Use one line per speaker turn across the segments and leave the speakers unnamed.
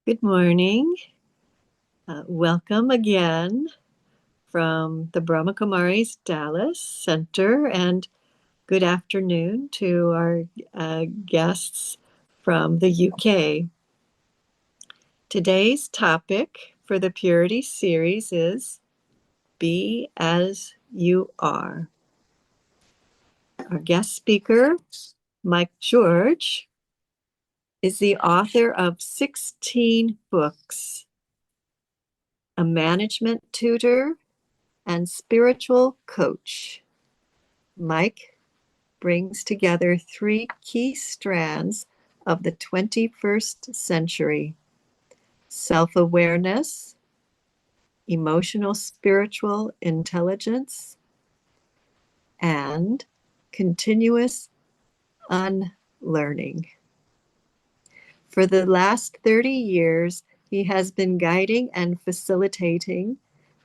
Good morning. Welcome again from the Brahma Kumaris Dallas Center, and good afternoon to our guests from the UK. Today's topic for the Purity series is Be As You Are. Our guest speaker, Mike George, is the author of 16 books, a management tutor, and spiritual coach. Mike brings together three key strands of the 21st century: self-awareness, emotional spiritual intelligence, and continuous unlearning. For the last 30 years, he has been guiding and facilitating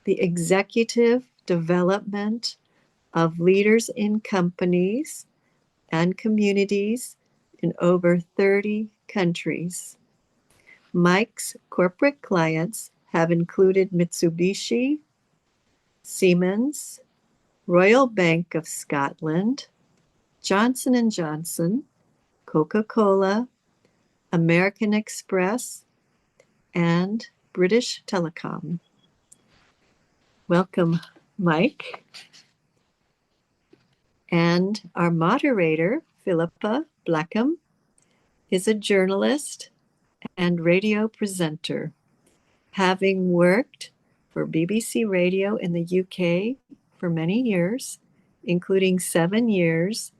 the executive development of leaders in companies and communities in over 30 countries. Mike's corporate clients have included Mitsubishi, Siemens, Royal Bank of Scotland, Johnson & Johnson, Coca-Cola, American Express, and British Telecom. Welcome, Mike. And our moderator, Philippa Blackham, is a journalist and radio presenter, having worked for BBC Radio in the UK for many years, including 7 years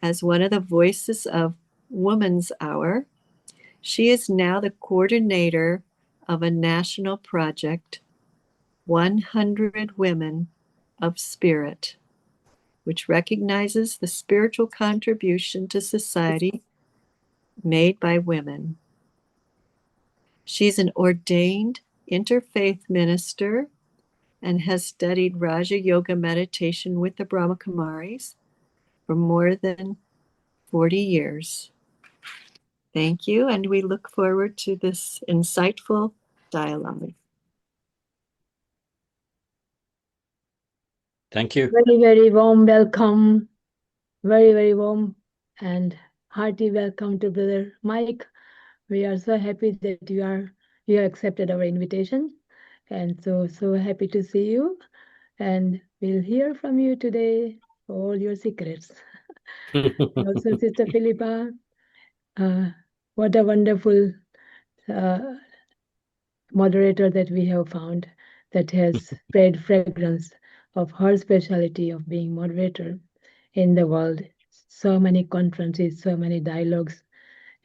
as one of the voices of Woman's Hour. She is now the coordinator of a national project, 100 Women of Spirit, which recognizes the spiritual contribution to society made by women. She's an ordained interfaith minister and has studied Raja Yoga meditation with the Brahma Kumaris for more than 40 years. Thank you, and we look forward to this insightful dialogue.
Thank you.
Very, very warm welcome. Very, very warm and hearty welcome to Brother Mike. We are so happy that you have accepted our invitation, and so happy to see you. And we'll hear from you today all your secrets. Also, Sister Philippa, what a wonderful moderator that we have found that has spread fragrance of her specialty of being moderator in the world. So many conferences, so many dialogues.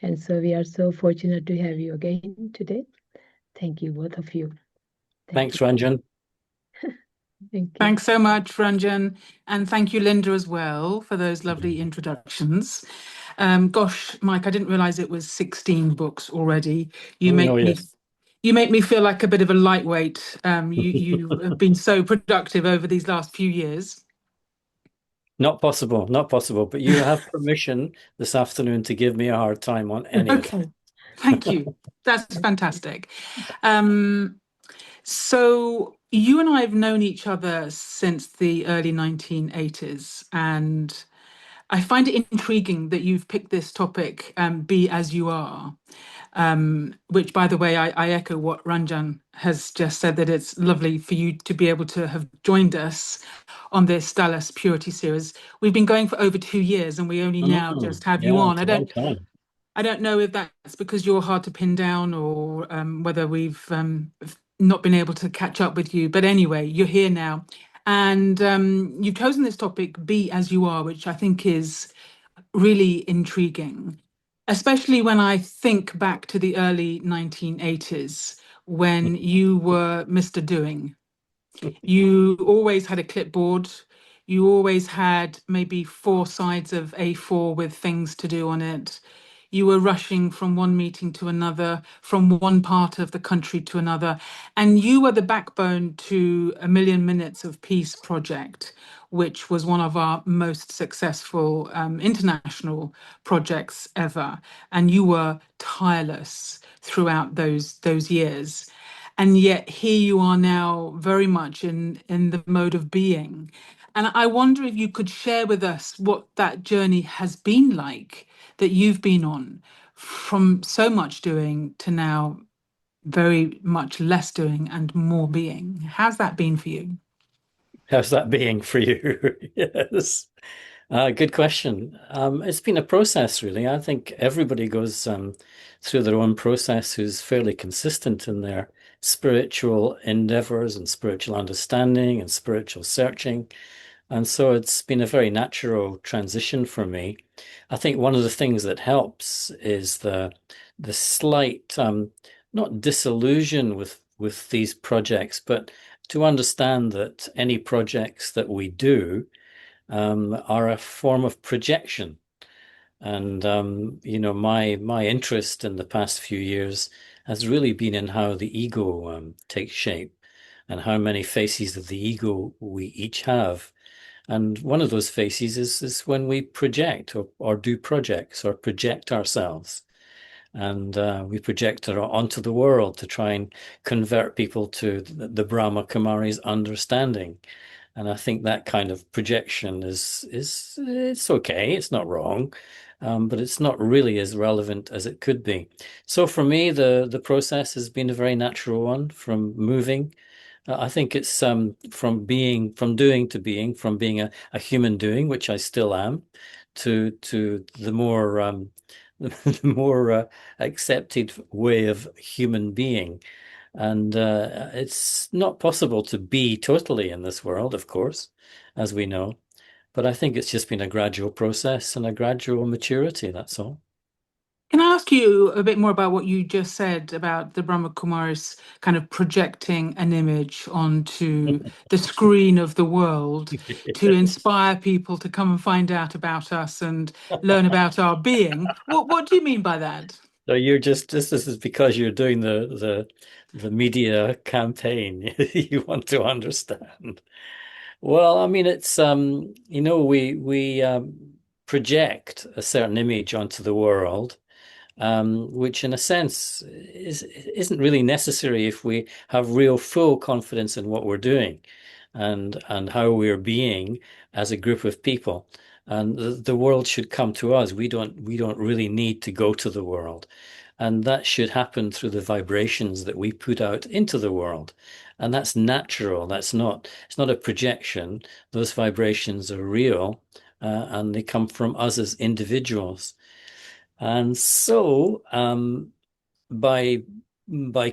And so we are so fortunate to have you again today. Thank you, both of you.
Thanks, Ranjan.
Thank you.
Thanks so much, Ranjan. And thank you, Linda, as well, for those lovely introductions. Gosh, Mike, I didn't realize it was 16 books already. You make me feel like a bit of a lightweight. You have been so productive over these last few years.
Not possible, but you have permission this afternoon to give me a hard time on any of
Okay, thank you. That's fantastic. So you and I have known each other since the early 1980s, and I find it intriguing that you've picked this topic, Be As You Are, which, by the way, I echo what Ranjan has just said, that it's lovely for you to be able to have joined us on this Dallas Purity series. We've been going for over 2 years, and we only now just have you on. I don't know if that's because you're hard to pin down, or whether we've not been able to catch up with you. But anyway, you're here now. And you've chosen this topic, Be As You Are, which I think is really intriguing, especially when I think back to the early 1980s when you were Mr. Doing. You always had a clipboard. You always had maybe 4 sides of A4 with things to do on it. you were rushing from one meeting to another, from one part of the country to another, and you were the backbone to A Million Minutes of Peace project, which was one of our most successful international projects ever. And you were tireless throughout those years. And yet here you are now very much in the mode of being. And I wonder if you could share with us what that journey has been like that you've been on, from so much doing to now very much less doing and more being. How's that been for you?
How's that being for you? Yes. Good question. It's been a process, really. I think everybody goes through their own process who's fairly consistent in their spiritual endeavors and spiritual understanding and spiritual searching. And so it's been a very natural transition for me. I think one of the things that helps is the slight not disillusion with these projects, but to understand that any projects that we do are a form of projection. And you know, my interest in the past few years has really been in how the ego takes shape and how many faces of the ego we each have. And one of those faces is when we project or do projects or project ourselves. And we project it onto the world to try and convert people to the Brahma Kumari's understanding. And I think that kind of projection is it's okay, it's not wrong, but it's not really as relevant as it could be. So for me, the process has been a very natural one from moving. I think it's from doing to being, from being a human doing, which I still am, to the more the more accepted way of human being. And it's not possible to be totally in this world, of course, as we know. But I think it's just been a gradual process and a gradual maturity, that's all.
Can I ask you a bit more about what you just said about the Brahma Kumaris kind of projecting an image onto the screen of the world to inspire people to come and find out about us and learn about our being? What do you mean by that?
So you're just this is because you're doing the media campaign. You want to understand. Well, I mean, it's you know, we project a certain image onto the world, which in a sense isn't really necessary if we have real full confidence in what we're doing and how we're being as a group of people. And the world should come to us. We don't really need to go to the world. And that should happen through the vibrations that we put out into the world. And that's natural. It's not a projection. Those vibrations are real, and they come from us as individuals. And so, by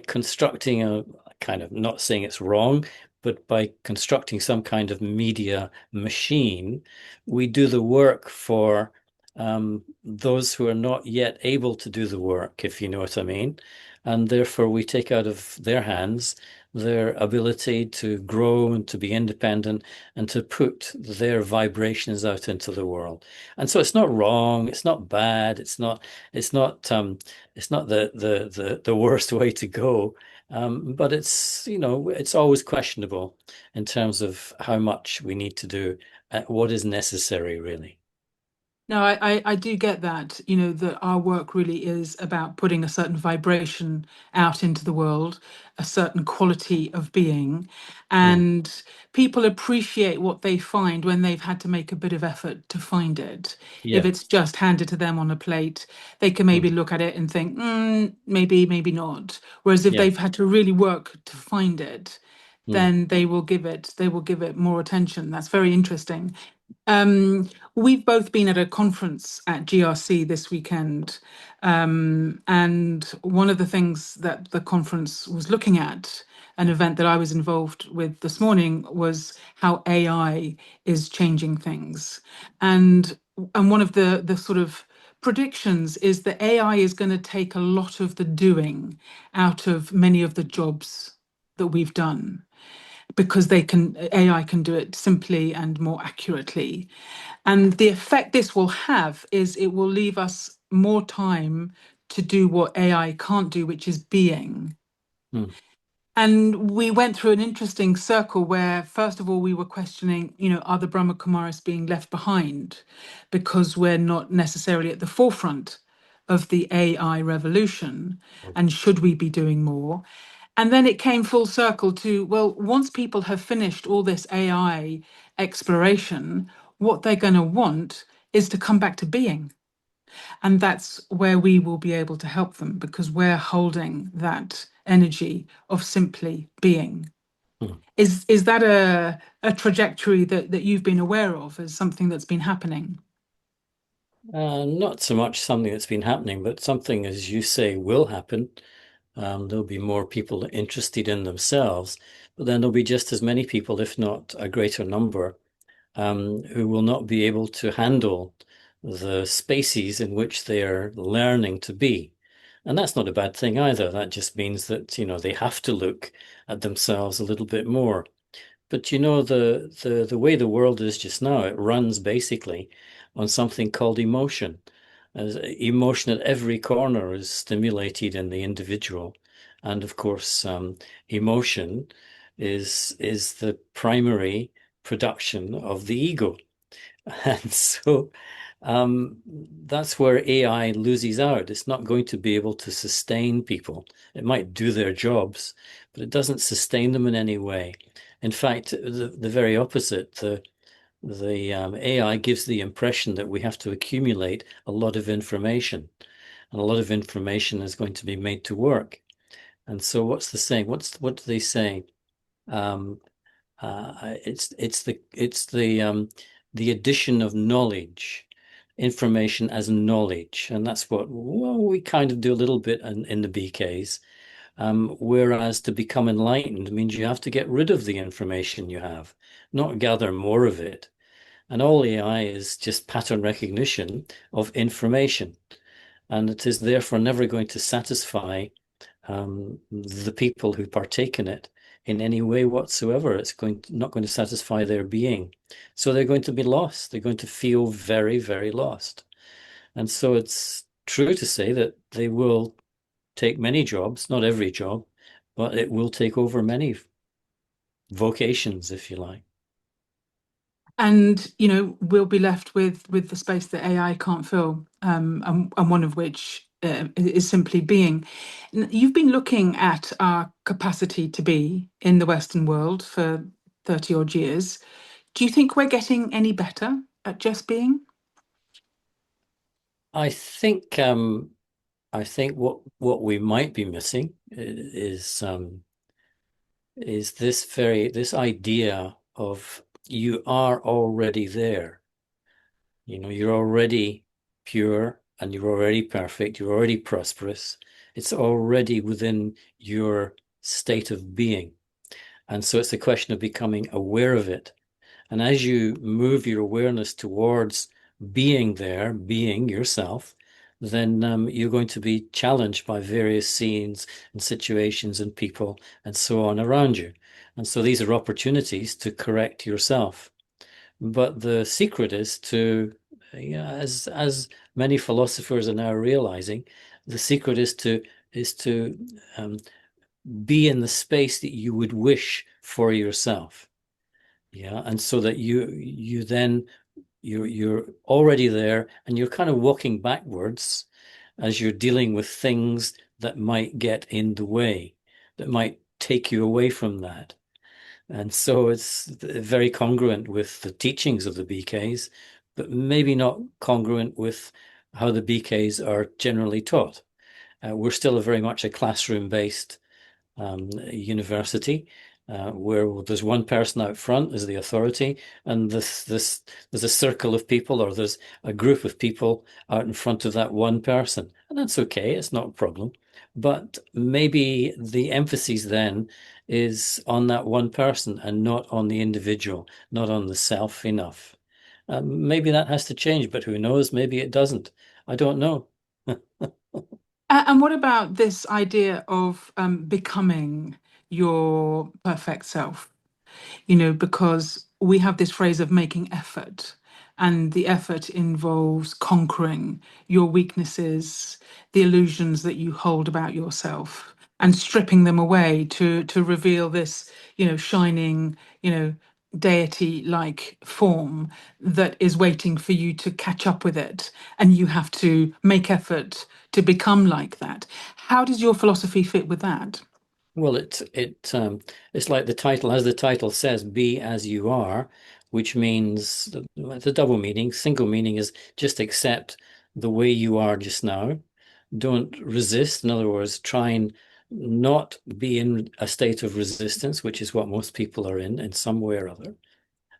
constructing a kind of, not saying it's wrong, but by constructing some kind of media machine, we do the work for those who are not yet able to do the work, if you know what I mean. And therefore, we take out of their hands their ability to grow and to be independent and to put their vibrations out into the world. And so it's not wrong, it's not bad, it's not the worst way to go. But it's, you know, it's always questionable in terms of how much we need to do, what is necessary, really.
No, I do get that, you know, that our work really is about putting a certain vibration out into the world, a certain quality of being,
Mm.
and people appreciate what they find when they've had to make a bit of effort to find it. If
Yeah.
it's just handed to them on a plate, they can maybe
Mm.
look at it and think, maybe, maybe not. Whereas if
Yeah.
they've had to really work to find it,
Mm.
then they will give it more attention. That's very interesting. Um, we've both been at a conference at GRC this weekend, and one of the things that the conference was looking at, an event that I was involved with this morning, was how AI is changing things. And one of the sort of predictions is that AI is going to take a lot of the doing out of many of the jobs that we've done, because AI can do it simply and more accurately. And the effect this will have is it will leave us more time to do what AI can't do, which is being.
Hmm.
And we went through an interesting circle where, first of all, we were questioning, are the Brahma Kumaris being left behind because we're not necessarily at the forefront of the AI revolution? And should we be doing more? And then it came full circle to, well, once people have finished all this AI exploration, what they're going to want is to come back to being. And that's where we will be able to help them, because we're holding that energy of simply being.
Hmm.
Is that a trajectory that you've been aware of as something that's been happening?
Not so much something that's been happening, but something, as you say, will happen. There'll be more people interested in themselves, but then there'll be just as many people, if not a greater number, who will not be able to handle the spaces in which they're learning to be. And that's not a bad thing either. That just means that, they have to look at themselves a little bit more. But the way the world is just now, it runs basically on something called emotion. As emotion at every corner is stimulated in the individual. And of course, emotion is the primary production of the ego. And so that's where AI loses out. It's not going to be able to sustain people. It might do their jobs, but it doesn't sustain them in any way. In fact, the very opposite. The AI gives the impression that we have to accumulate a lot of information, and a lot of information is going to be made to work. And so, what's the saying? What do they say? It's the addition of knowledge, information as knowledge, and that's what we kind of do a little bit in the BKs. Whereas to become enlightened means you have to get rid of the information you have, not gather more of it. And all AI is just pattern recognition of information, and it is therefore never going to satisfy the people who partake in it in any way whatsoever. It's not going to satisfy their being. So they're going to be lost. They're going to feel very, very lost. And so it's true to say that they will take many jobs, not every job, but it will take over many vocations, if you like.
And we'll be left with the space that AI can't fill, and one of which is simply being. You've been looking at our capacity to be in the Western world for 30 odd years. Do you think we're getting any better at just being?
I think what we might be missing is this idea of you are already there. You're already pure and you're already perfect, you're already prosperous. It's already within your state of being. And so it's a question of becoming aware of it. And as you move your awareness towards being there, being yourself, then you're going to be challenged by various scenes and situations and people and so on around you. And so these are opportunities to correct yourself. But the secret is to, as many philosophers are now realizing, the secret is to be in the space that you would wish for yourself. Yeah, and so that you then you're already there, and you're kind of walking backwards as you're dealing with things that might get in the way, that might take you away from that. And so it's very congruent with the teachings of the BKs, but maybe not congruent with how the BKs are generally taught. We're still very much a classroom-based university, where there's one person out front as the authority, and there's a circle of people, or there's a group of people out in front of that one person, and that's okay. It's not a problem. But maybe the emphasis then is on that one person and not on the individual, not on the self enough. Maybe that has to change, but who knows? Maybe it doesn't. I don't know.
And what about this idea of becoming your perfect self? Because we have this phrase of making effort. and the effort involves conquering your weaknesses, the illusions that you hold about yourself, and stripping them away to reveal this, shining, deity-like form that is waiting for you to catch up with it, and you have to make effort to become like that. How does your philosophy fit with that?
Well, it's like the title, as the title says, "Be as you are," which means it's a double meaning. Single meaning is just accept the way you are just now. Don't resist. In other words, try and not be in a state of resistance, which is what most people are in some way or other.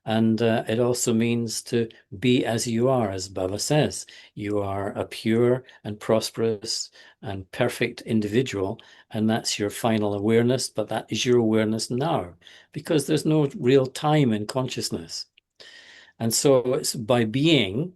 And it also means to be as you are, as Baba says. You are a pure and prosperous and perfect individual, and that's your final awareness, but that is your awareness now, because there's no real time in consciousness. And so it's by being,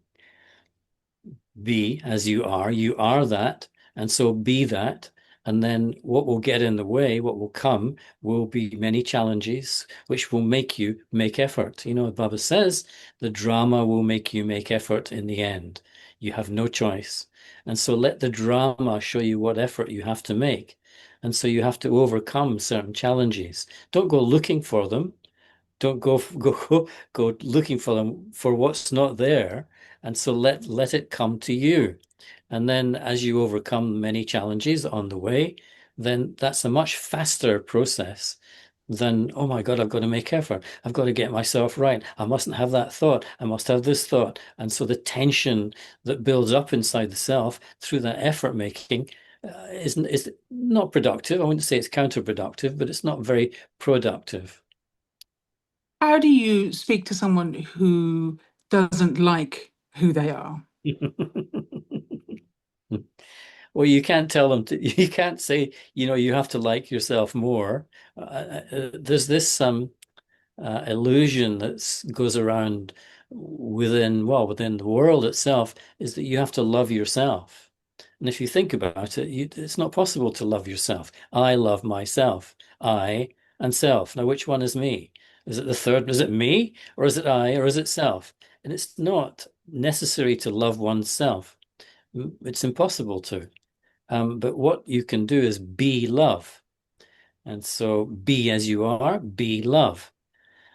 be as you are that, and so be that. And then what will get in the way, what will come, will be many challenges, which will make you make effort. Baba says the drama will make you make effort in the end. You have no choice. And so let the drama show you what effort you have to make. And so you have to overcome certain challenges. Don't go looking for them. Don't go looking for them for what's not there. And so let it come to you. And then as you overcome many challenges on the way, then that's a much faster process than, oh my God, I've got to make effort. I've got to get myself right. I mustn't have that thought. I must have this thought. And so the tension that builds up inside the self through that effort making is not productive. I wouldn't say it's counterproductive, but it's not very productive.
How do you speak to someone who doesn't like who they are?
Well, you can't tell them you can't say, you have to like yourself more. There's this illusion that goes around within the world itself, is that you have to love yourself. And if you think about it, it's not possible to love yourself. I love myself. I and self. Now, which one is me? Is it the third? Is it me, or is it I, or is it self? And it's not necessary to love oneself. It's impossible to. But what you can do is be love. And so be as you are, be love.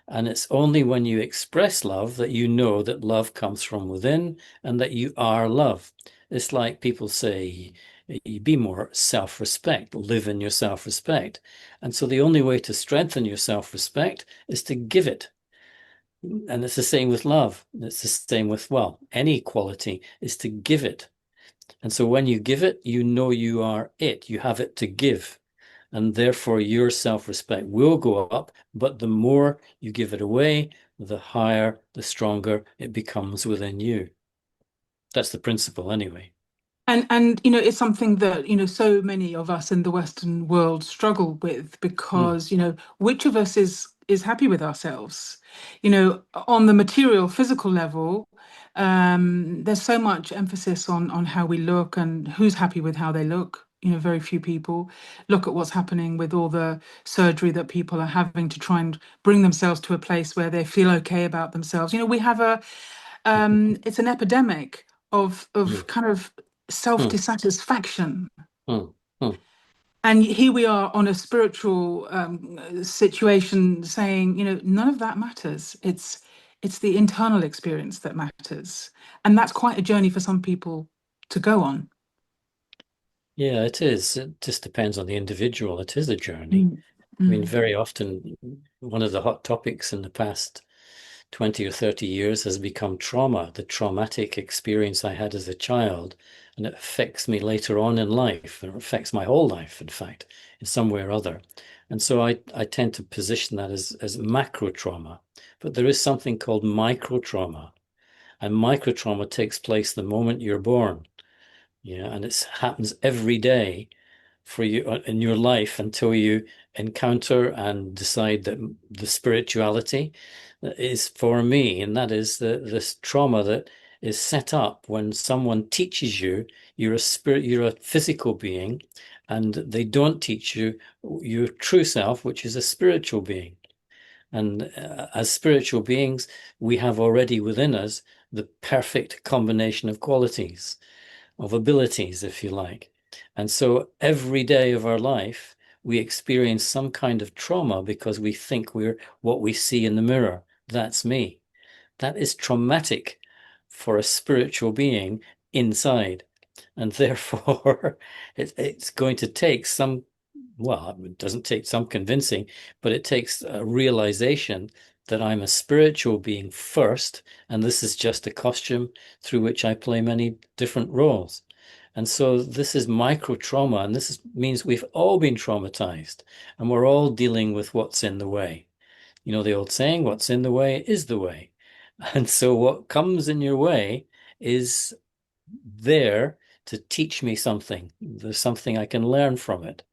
And it's only when you express love that you know that love comes from within and that you are love. It's like people say, you be more self-respect, live in your self-respect. And so the only way to strengthen your self-respect is to give it. And it's the same with love. It's the same with, any quality is to give it. And so when you give it, you know you are it. You have it to give. And therefore your self-respect will go up. But the more you give it away, the higher, the stronger it becomes within you. That's the principle anyway.
And it's something that so many of us in the Western world struggle with, because which of us is happy with ourselves? On the material, physical level, there's so much emphasis on how we look and who's happy with how they look. Very few people. Look at what's happening with all the surgery that people are having to try and bring themselves to a place where they feel okay about themselves. We have it's an epidemic of kind of self-dissatisfaction.
Mm. Mm.
And here we are on a spiritual situation saying, none of that matters. It's the internal experience that matters. And that's quite a journey for some people to go on.
Yeah, it is. It just depends on the individual. It is a journey.
Mm.
I mean, very often, one of the hot topics in the past 20 or 30 years has become trauma, the traumatic experience I had as a child, and it affects me later on in life, and it affects my whole life, in fact, in some way or other. And so I tend to position that as macro trauma. But there is something called micro trauma, and micro trauma takes place the moment you're born. Yeah, and it happens every day for you in your life until you encounter and decide that the spirituality is for me, and that is this trauma that is set up when someone teaches you you're a physical being, and they don't teach you your true self, which is a spiritual being. And as spiritual beings, we have already within us the perfect combination of qualities, of abilities, if you like. And so every day of our life, we experience some kind of trauma because we think we're what we see in the mirror. That's me. That is traumatic for a spiritual being inside. And therefore, it's going to take some, well, it doesn't take some convincing, but it takes a realization that I'm a spiritual being first, and this is just a costume through which I play many different roles. And so this is micro trauma, and means we've all been traumatized, and we're all dealing with what's in the way. You know the old saying, what's in the way is the way. And so what comes in your way is there to teach me something. There's something I can learn from it.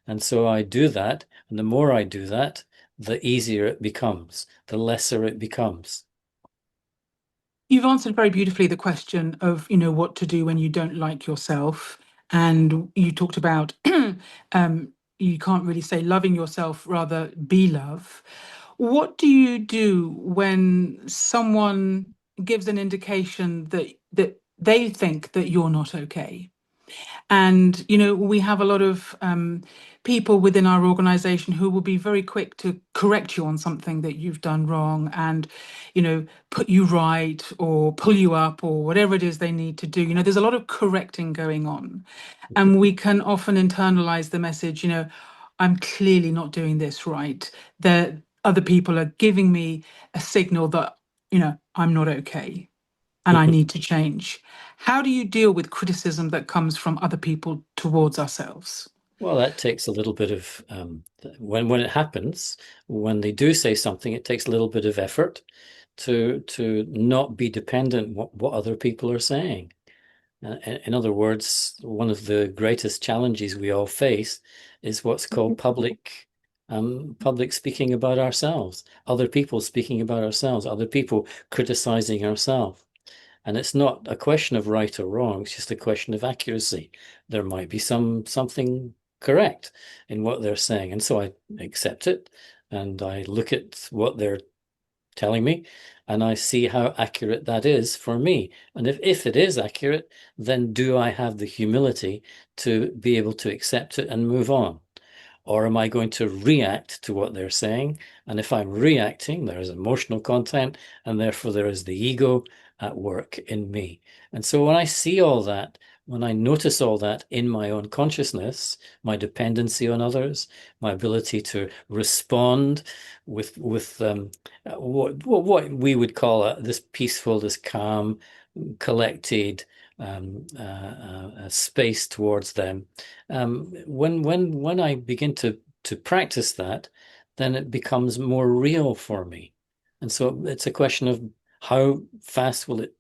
And so I do that. And the more I do that, the easier it becomes, the lesser it becomes.
You've answered very beautifully the question of, what to do when you don't like yourself. And you talked about you can't really say loving yourself, rather be love. What do you do when someone gives an indication that they think that you're not okay? And, we have a lot of people within our organization who will be very quick to correct you on something that you've done wrong and, put you right or pull you up or whatever it is they need to do. There's a lot of correcting going on. And we can often internalize the message, I'm clearly not doing this right. That other people are giving me a signal that, I'm not okay and I need to change. How do you deal with criticism that comes from other people towards ourselves?
Well, that takes a little bit of, when it happens, when they do say something, it takes a little bit of effort to not be dependent what other people are saying. In other words, one of the greatest challenges we all face is what's called public speaking about ourselves, other people speaking about ourselves, other people criticizing ourselves. And it's not a question of right or wrong, it's just a question of accuracy. There might be something correct in what they're saying. And so I accept it and I look at what they're telling me and I see how accurate that is for me. And if it is accurate, then do I have the humility to be able to accept it and move on? Or am I going to react to what they're saying? And if I'm reacting, there is emotional content, and therefore there is the ego at work in me. And so when I see all that, when I notice all that in my own consciousness, my dependency on others, my ability to respond with what we would call this peaceful, this calm, collected space towards them. When I begin to practice that, then it becomes more real for me. And so it's a question of how fast will it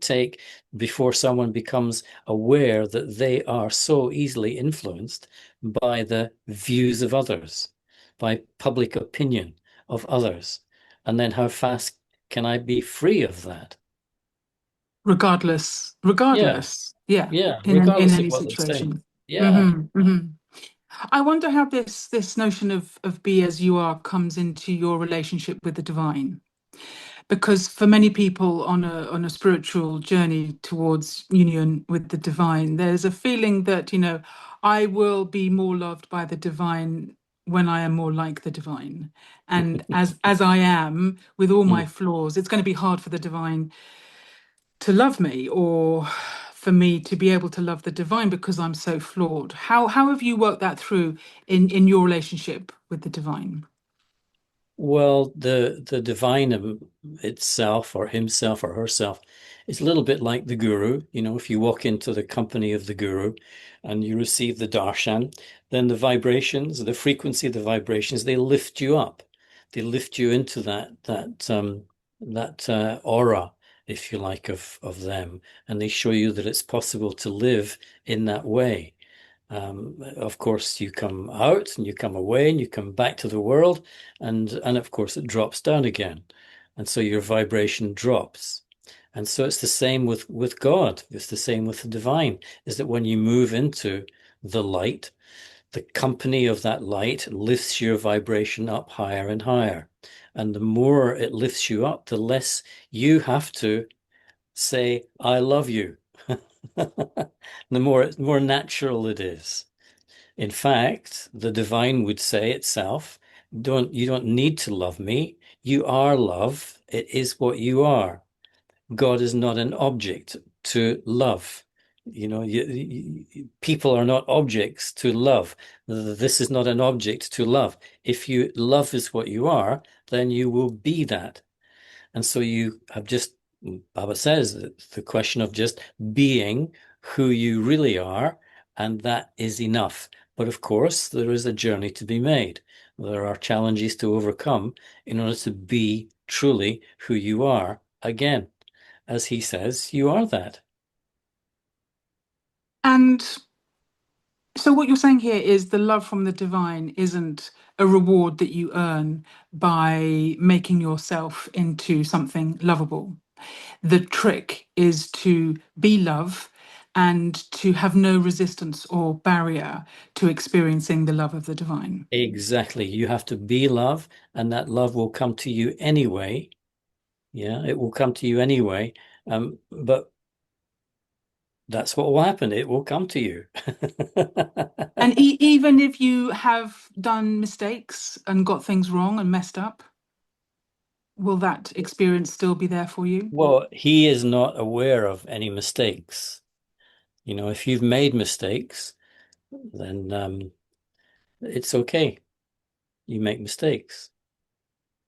take before someone becomes aware that they are so easily influenced by the views of others, by public opinion of others. And then how fast can I be free of that?
Regardless,
Yeah,
yeah,
yeah,
in
regardless of
any
what they're saying.
situation.
Yeah.
I wonder how this notion of be as you are comes into your relationship with the divine. Because for many people on a spiritual journey towards union with the divine, there's a feeling that, I will be more loved by the divine when I am more like the divine. And as I am, with all my
Mm.
flaws, it's going to be hard for the divine to love me or for me to be able to love the divine because I'm so flawed. How have you worked that through in your relationship with the divine?
Well, the divine itself or himself or herself is a little bit like the guru. You know, if you walk into the company of the guru and you receive the darshan, then the vibrations, the frequency of the vibrations, they lift you up. They lift you into that aura, if you like, of them, and they show you that it's possible to live in that way. Of course, you come out and you come away and you come back to the world, and of course it drops down again, and so your vibration drops. And so it's the same with God. It's the same with the divine. Is that when you move into the light, the company of that light lifts your vibration up higher and higher. And the more it lifts you up, the less you have to say, I love you. The more natural it is. In fact, the divine would say itself, you don't need to love me. You are love. It is what you are. God is not an object to love. People are not objects to love. This is not an object to love. If you love is what you are, then you will be that. And so you have just, Baba says, the question of just being who you really are, and that is enough. But of course, there is a journey to be made. There are challenges to overcome in order to be truly who you are. Again, as he says, you are that.
And so what you're saying here is the love from the divine isn't a reward that you earn by making yourself into something lovable. The trick is to be love and to have no resistance or barrier to experiencing the love of the divine.
Exactly. You have to be love, and that love will come to you anyway. Yeah, it will come to you anyway. But that's what will happen. It will come to you.
And even if you have done mistakes and got things wrong and messed up, will that experience still be there for you?
Well, he is not aware of any mistakes. If you've made mistakes, then it's okay. You make mistakes.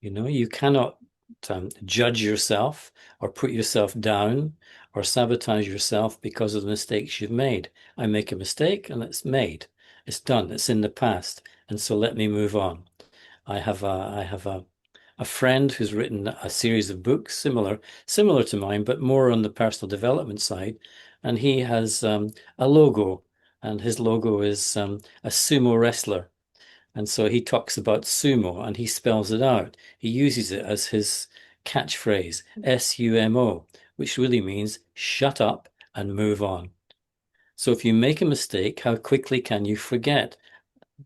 You cannot judge yourself or put yourself down or sabotage yourself because of the mistakes you've made. I make a mistake and it's made. It's done. It's in the past. And so let me move on. I have a friend who's written a series of books similar to mine, but more on the personal development side. And he has a logo, and his logo is a sumo wrestler. And so he talks about sumo and he spells it out. He uses it as his catchphrase, SUMO, which really means shut up and move on. So if you make a mistake, how quickly can you forget?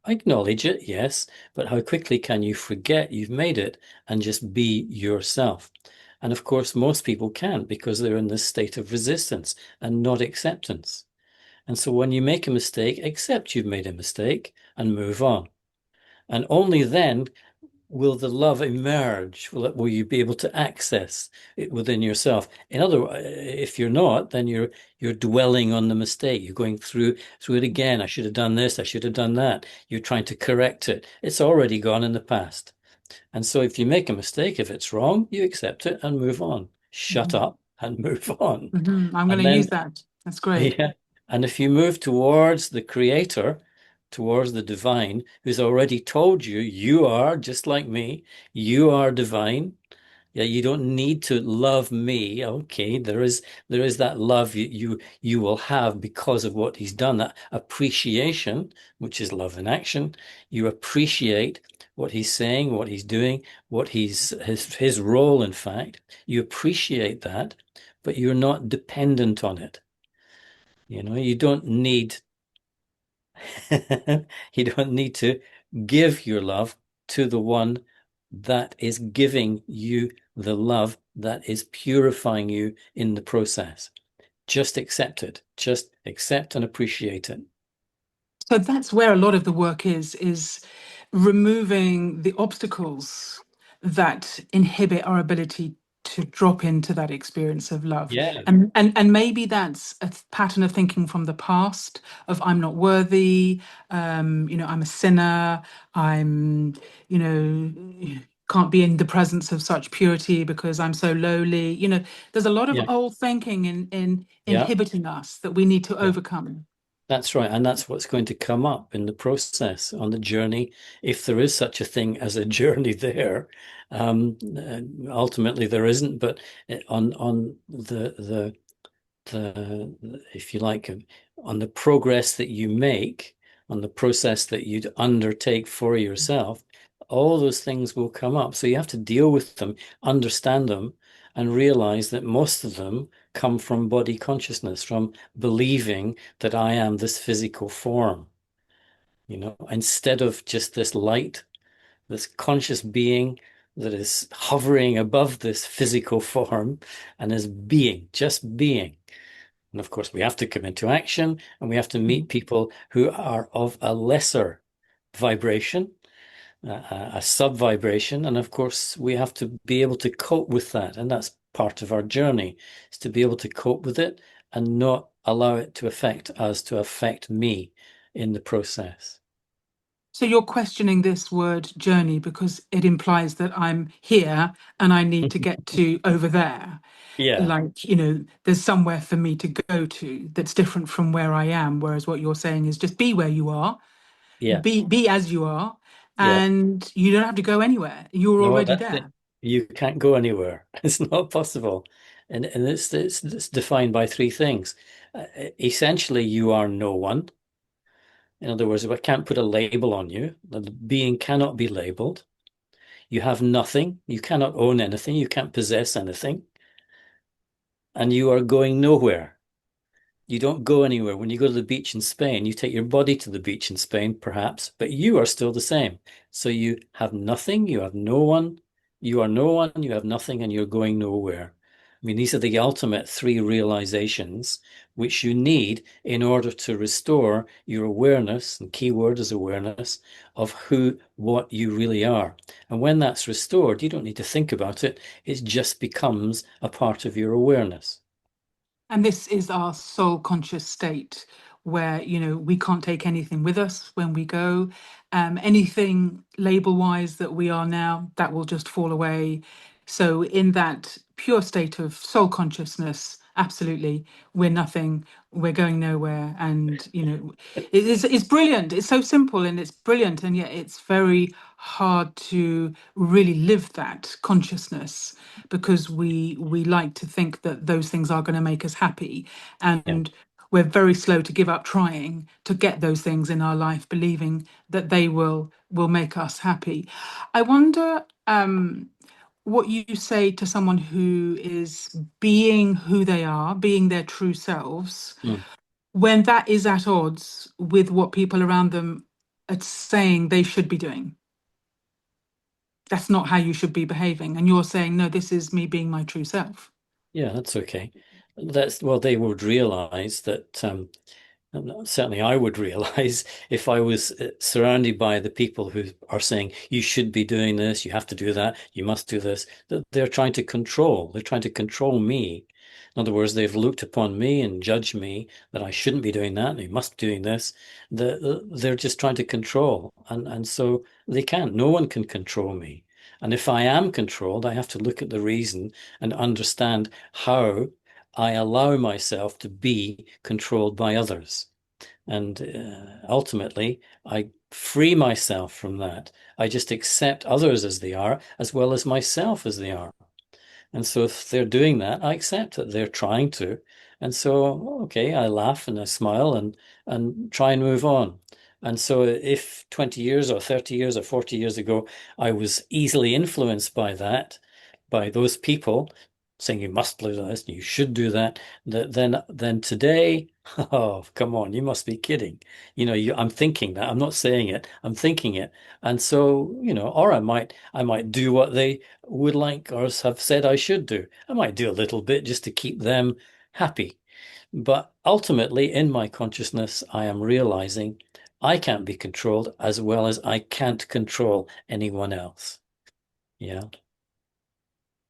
Acknowledge it, yes, but how quickly can you forget you've made it and just be yourself? And of course, most people can't because they're in this state of resistance and not acceptance. And so when you make a mistake, accept you've made a mistake and move on. And only then will the love emerge. Will you be able to access it within yourself? In other words, if you're not, then you're dwelling on the mistake. You're going through it again. I should have done this. I should have done that. You're trying to correct it. It's already gone in the past. And so if you make a mistake, if it's wrong, you accept it and move on. Shut up and move on.
I'm going
And
to use
then,
that. That's great.
yeah. And if you move towards the creator, towards the divine, who's already told you, you are just like me, you are divine. Yeah, you don't need to love me. Okay, there is that love you will have because of what he's done, that appreciation, which is love in action. You appreciate what he's saying, what he's doing, what his role, in fact. You appreciate that, but you're not dependent on it. You don't need you don't need to give your love to the one that is giving you the love that is purifying you in the process. Just accept it. Just accept and appreciate it.
So that's where a lot of the work is removing the obstacles that inhibit our ability to drop into that experience of love.
Yeah.
And maybe that's a pattern of thinking from the past of I'm not worthy, I'm a sinner, I'm, can't be in the presence of such purity because I'm so lowly. There's a lot of
Yeah.
old thinking in
Yeah.
inhibiting us that we need to
Yeah.
overcome.
That's right. And that's what's going to come up in the process on the journey, if there is such a thing as a journey there. Ultimately, there isn't, but on the if you like, on the progress that you make, on the process that you'd undertake for yourself, all those things will come up. So you have to deal with them, understand them, and realize that most of them come from body consciousness, from believing that I am this physical form. instead of just this light, this conscious being that is hovering above this physical form and is being, just being. And of course, we have to come into action, and we have to meet people who are of a lesser vibration, a sub vibration. And of course, we have to be able to cope with that. And that's part of our journey, is to be able to cope with it and not allow it to affect us, to affect me in the process.
So you're questioning this word journey because it implies that I'm here and I need to get to over there.
Yeah.
Like, there's somewhere for me to go to that's different from where I am. Whereas what you're saying is just be where you are,
Yeah.
be as you are,
Yeah.
and you don't have to go anywhere. You're
No,
already
that's it.
there.
You can't go anywhere. It's not possible. And it's defined by three things. Essentially, you are no one. In other words, we can't put a label on you. The being cannot be labeled. You have nothing. You cannot own anything. You can't possess anything. And you are going nowhere. You don't go anywhere. When you go to the beach in Spain, you take your body to the beach in Spain, perhaps, but you are still the same. So you have nothing, you have no one, you are no one, you have nothing, and you're going nowhere. I mean, these are the ultimate three realizations which you need in order to restore your awareness, and key word is awareness, of what you really are. And when that's restored, you don't need to think about it. It just becomes a part of your awareness.
And this is our soul conscious state where, we can't take anything with us when we go. Anything label wise that we are now, that will just fall away. So, in that pure state of soul consciousness, absolutely, we're nothing, we're going nowhere. And, it's brilliant. It's so simple and it's brilliant. And yet it's very hard to really live that consciousness because we like to think that those things are going to make us happy,
Yeah.
and we're very slow to give up trying to get those things in our life, believing that they will make us happy. I wonder what you say to someone who is being who they are, being their true selves,
Mm.
when that is at odds with what people around them are saying they should be doing. That's not how you should be behaving. And you're saying, no, this is me being my true self.
Yeah, that's okay. Well, they would realize that certainly I would realize if I was surrounded by the people who are saying, you should be doing this, you have to do that, you must do this, that they're trying to control. They're trying to control me. In other words, they've looked upon me and judged me that I shouldn't be doing that and I must be doing this. They're just trying to control. And so they can't. No one can control me. And if I am controlled, I have to look at the reason and understand how I allow myself to be controlled by others. And ultimately, I free myself from that. I just accept others as they are, as well as myself as they are. And so if they're doing that, I accept that they're trying to. And so, okay, I laugh and I smile and try and move on. And so if 20 years or 30 years or 40 years ago, I was easily influenced by that, by those people saying you must do this, you should do that, then today, oh, come on, you must be kidding. I'm thinking that. I'm not saying it. I'm thinking it. And so, or I might do what they would like or have said I should do. I might do a little bit just to keep them happy. But ultimately, in my consciousness, I am realizing I can't be controlled as well as I can't control anyone else. Yeah.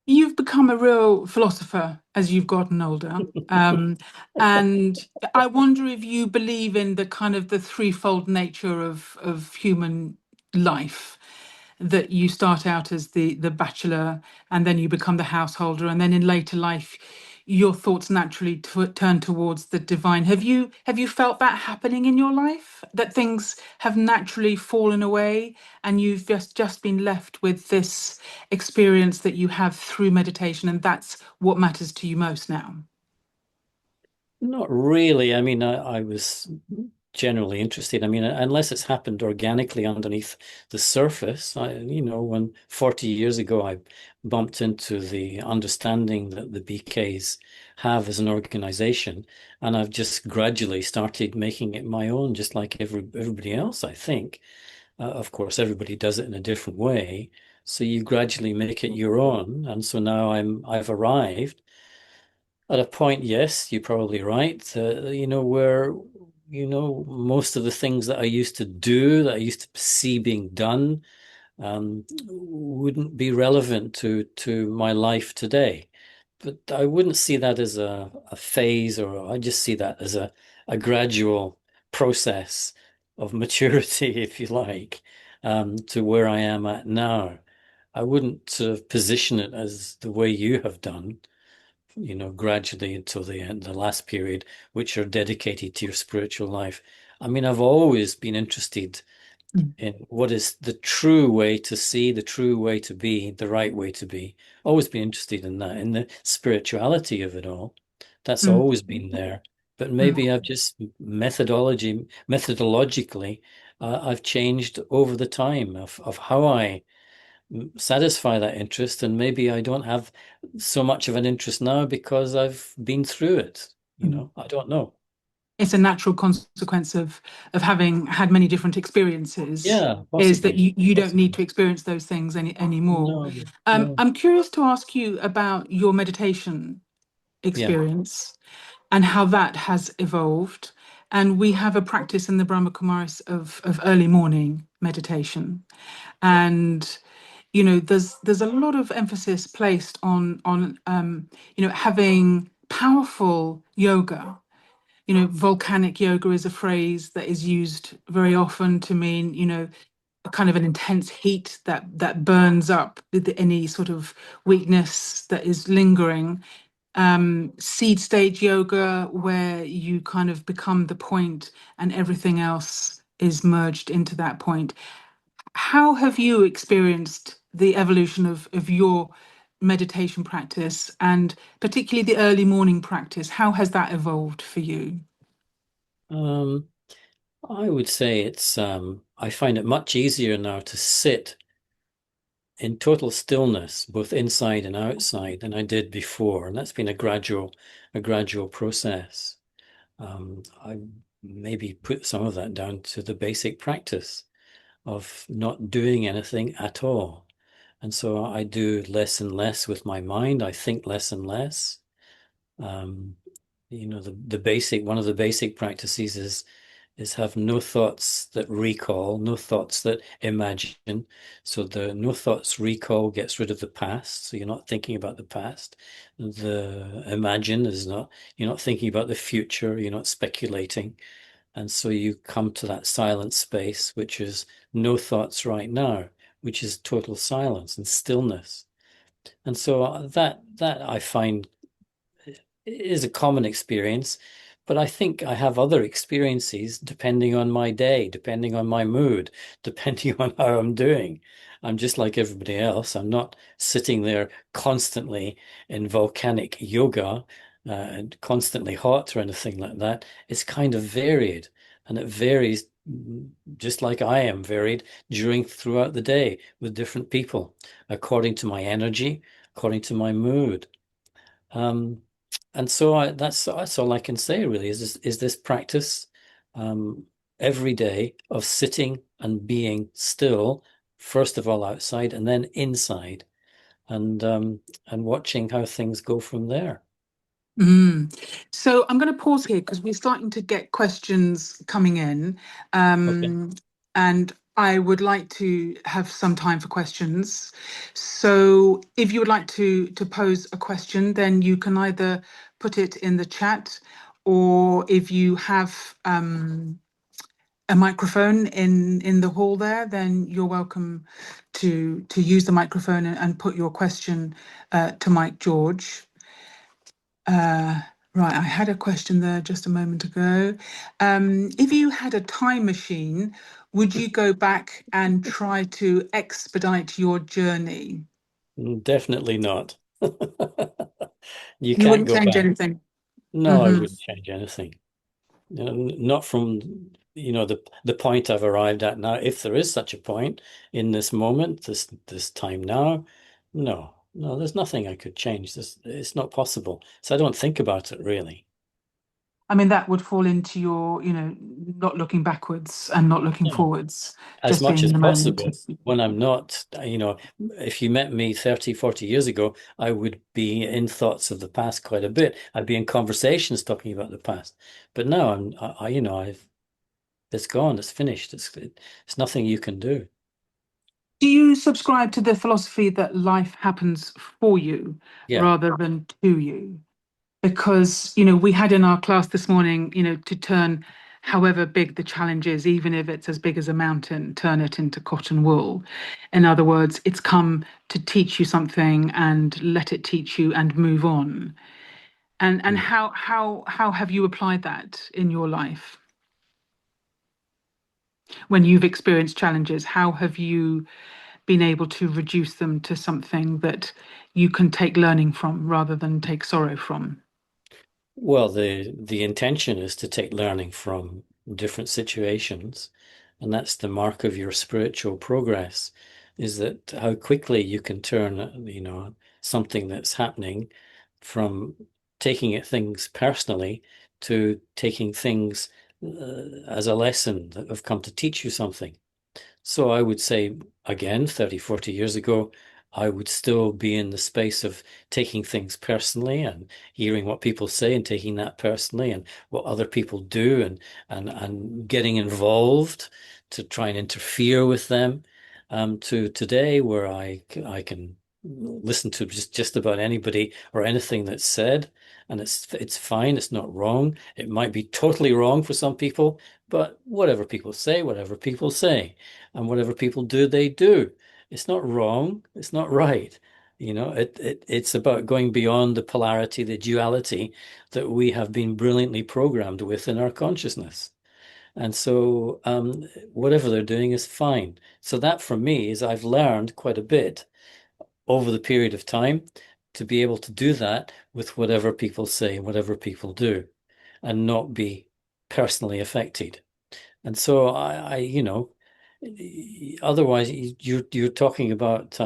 You've become a real philosopher as you've gotten older. And I wonder if you believe in the kind of the threefold nature of human life, that you start out as the bachelor and then you become the householder, and then in later life your thoughts naturally turn towards the divine. Have you felt that happening in your life, that things have naturally fallen away and you've just been left with this experience that you have through meditation, and that's what matters to you most now?
Not really. I mean, I was generally interested. I mean, unless it's happened organically underneath the surface. When 40 years ago I bumped into the understanding that the BKs have as an organization, and I've just gradually started making it my own, just like everybody else, I think. Of course, everybody does it in a different way. So you gradually make it your own. And so now I've arrived at a point, yes, you're probably right, where, most of the things that I used to do, that I used to see being done, wouldn't be relevant to my life today. But I wouldn't see that as a phase, or I just see that as a gradual process of maturity, if you like, to where I am at now. I wouldn't position it as the way you have done, gradually until the end, the last period, which are dedicated to your spiritual life. I mean, I've always been interested in what is the true way to see, the true way to be, the right way to be. Always been interested in that, in the spirituality of it all. That's
Mm,
always been there. But
mm.
maybe I've just methodologically, I've changed over the time of how I satisfy that interest, and maybe I don't have so much of an interest now because I've been through it. I don't know.
It's a natural consequence of having had many different experiences,
Yeah,
is that
possibly.
you don't need
Possibly.
to experience those things anymore.
No, no.
I'm curious to ask you about your meditation
Yeah.
experience and how that has evolved. And we have a practice in the Brahma Kumaris of early morning meditation. And there's a lot of emphasis placed on having powerful yoga. Volcanic yoga is a phrase that is used very often to mean, a kind of an intense heat that burns up any sort of weakness that is lingering. Seed stage yoga, where you kind of become the point and everything else is merged into that point. How have you experienced the evolution of your meditation practice, and particularly the early morning practice? How has that evolved for you?
Um, I would say I find it much easier now to sit in total stillness, both inside and outside, than I did before. And that's been a gradual process. I maybe put some of that down to the basic practice of not doing anything at all. And so I do less and less with my mind. I think less and less. Um, one of the basic practices is have no thoughts that recall, no thoughts that imagine. So the no thoughts recall gets rid of the past. So you're not thinking about the past. The imagine is not, you're not thinking about the future, you're not speculating. And so you come to that silent space, which is no thoughts right now, which is total silence and stillness. And so that I find is a common experience, but I think I have other experiences depending on my day, depending on my mood, depending on how I'm doing. I'm just like everybody else. I'm not sitting there constantly in volcanic yoga and constantly hot or anything like that. It's kind of varied, and it varies just like I am varied throughout the day with different people, according to my energy, according to my mood. Um, and so that's all I can say really is this practice um, every day of sitting and being still, first of all outside and then inside, and watching how things go from there.
Mm. So I'm going to pause here because we're starting to get questions coming in.
Okay.
And I would like to have some time for questions. So if you would like to pose a question, then you can either put it in the chat, or if you have a microphone in the hall there, then you're welcome to use the microphone and put your question to Mike George. Right, I had a question there just a moment ago. If you had a time machine, would you go back and try to expedite your journey?
Definitely not. You
You
can't
wouldn't
go
change
back.
anything.
No, I
Hmm.
wouldn't change anything. Not from the point I've arrived at now, if there is such a point in this moment, this time now, no, there's nothing I could change. It's not possible. So I don't think about it really.
I mean, that would fall into your, not looking backwards and not looking
Yeah.
forwards,
As
just being
much
in
as
the moment.
possible when I'm not, if you met me 30, 40 years ago, I would be in thoughts of the past quite a bit. I'd be in conversations talking about the past. But now it's gone, it's finished. It's nothing you can do.
Do you subscribe to the philosophy that life happens for you
Yeah.
rather than to you? Because, we had in our class this morning, to turn however big the challenge is, even if it's as big as a mountain, turn it into cotton wool. In other words, it's come to teach you something and let it teach you and move on. And
Mm.
how have you applied that in your life? When you've experienced challenges, how have you been able to reduce them to something that you can take learning from rather than take sorrow from?
Well, the intention is to take learning from different situations, and that's the mark of your spiritual progress, is that how quickly you can turn, something that's happening from taking it things personally to taking things as a lesson that have come to teach you something. So I would say, again, 30, 40 years ago, I would still be in the space of taking things personally and hearing what people say and taking that personally and what other people do and getting involved to try and interfere with them, to today where I can listen to just about anybody or anything that's said, and it's fine, it's not wrong. It might be totally wrong for some people, but whatever people say, whatever people say. And whatever people do, they do. It's not wrong. It's not right. It's about going beyond the polarity, the duality that we have been brilliantly programmed with in our consciousness. And so whatever they're doing is fine. So that for me is I've learned quite a bit over the period of time to be able to do that with whatever people say, whatever people do, and not be personally affected. And so otherwise you're talking about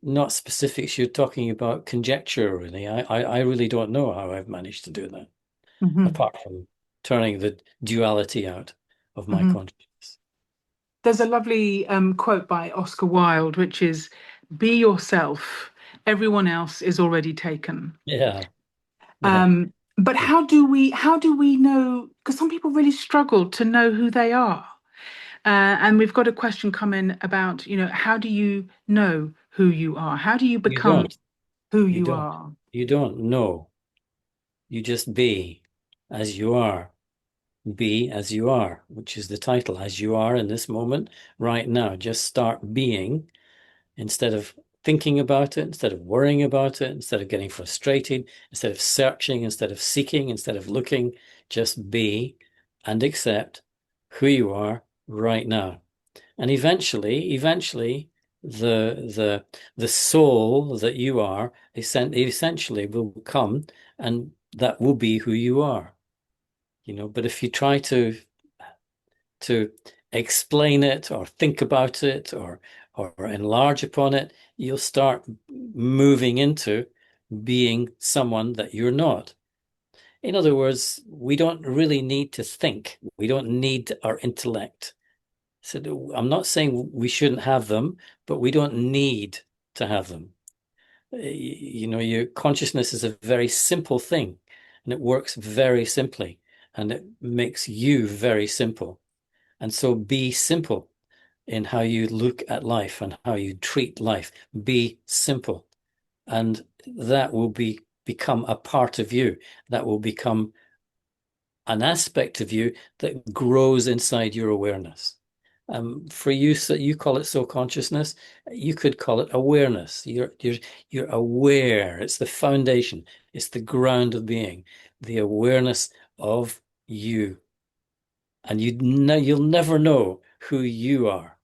not specifics, you're talking about conjecture, really. I really don't know how I've managed to do that,
Mhm,
apart from turning the duality out of my
mhm.
consciousness.
There's a lovely quote by Oscar Wilde, which is, "Be yourself. Everyone else is already taken."
Yeah, yeah.
But how do we know? Because some people really struggle to know who they are. And we've got a question come in about, how do you know who you are? How do you
You
become
don't.
who
You
you
don't.
are?
You don't know. You just be as you are. Be as you are, which is the title, as you are in this moment, right now. Just start being instead of thinking about it, instead of worrying about it, instead of getting frustrated, instead of searching, instead of seeking, instead of looking. Just be and accept who you are right now. And eventually, the soul that you are essentially will come, and that will be who you are. But if you try to explain it or think about it or enlarge upon it, you'll start moving into being someone that you're not. In other words, we don't really need to think. We don't need our intellect. So I'm not saying we shouldn't have them, but we don't need to have them. Your consciousness is a very simple thing, and it works very simply, and it makes you very simple. And so be simple in how you look at life and how you treat life. Be simple. And that will become a part of you. That will become an aspect of you that grows inside your awareness. For you, so you call it soul consciousness. You could call it awareness. You're aware. It's the foundation. It's the ground of being. The awareness of you, and you'll never know who you are.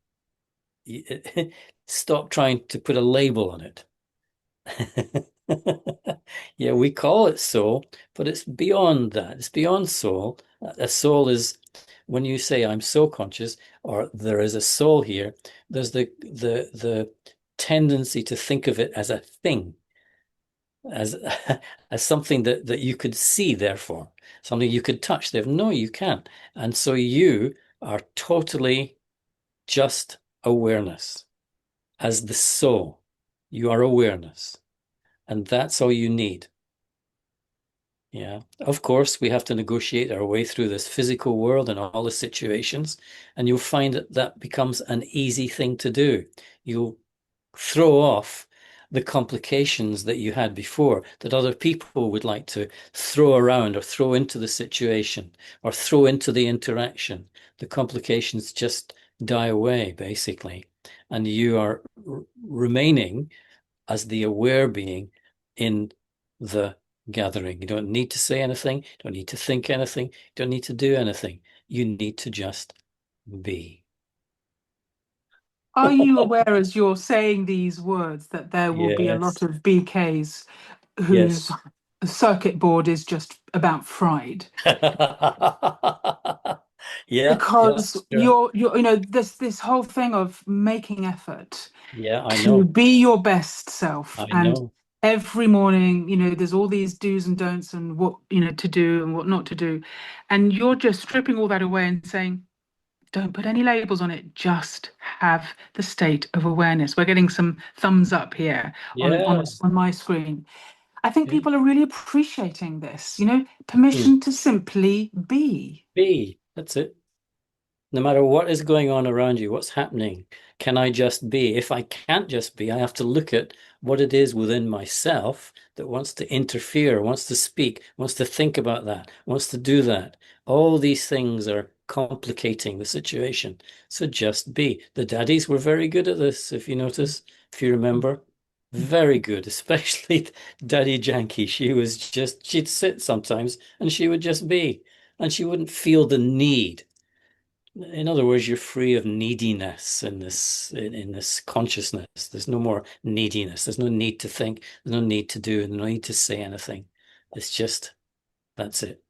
Stop trying to put a label on it. Yeah, we call it soul, but it's beyond that. It's beyond soul. A soul is when you say I'm so conscious, or there is a soul here, there's the tendency to think of it as a thing, as as something that you could see, therefore something you could touch. There, no, you can't. And so you are totally just awareness. As the soul, you are awareness, and that's all you need. Yeah, of course, we have to negotiate our way through this physical world and all the situations, and you'll find that that becomes an easy thing to do. You'll throw off the complications that you had before, that other people would like to throw around or throw into the situation or throw into the interaction. The complications just die away, basically, and you are remaining as the aware being in the gathering. You don't need to say anything, you don't need to think anything, you don't need to do anything. You need to just be.
Are you aware as you're saying these words that there will be a lot
Yes,
of BKs
yes.
whose circuit board is just about fried?
Yeah, yeah,
Because
sure.
you're this whole thing of making effort
Yeah, I
to
know.
be your best self,
I
and
know.
every morning, there's all these do's and don'ts and what to do and what not to do, and you're just stripping all that away and saying, don't put any labels on it, just have the state of awareness. We're getting some thumbs up here on
Yes.
my screen. I think
Yeah.
people are really appreciating this,
Mm.
permission to simply be.
Be. That's it. No matter what is going on around you, what's happening, can I just be? If I can't just be, I have to look at what it is within myself that wants to interfere, wants to speak, wants to think about that, wants to do that. All these things are complicating the situation. So just be. The daddies were very good at this, if you notice, if you remember. Very good, especially Daddy Janky. She'd sit sometimes and she would just be, and she wouldn't feel the need. In other words, you're free of neediness in this consciousness. There's no more neediness. There's no need to think. There's no need to do. There's no need to say anything. It's just that's it.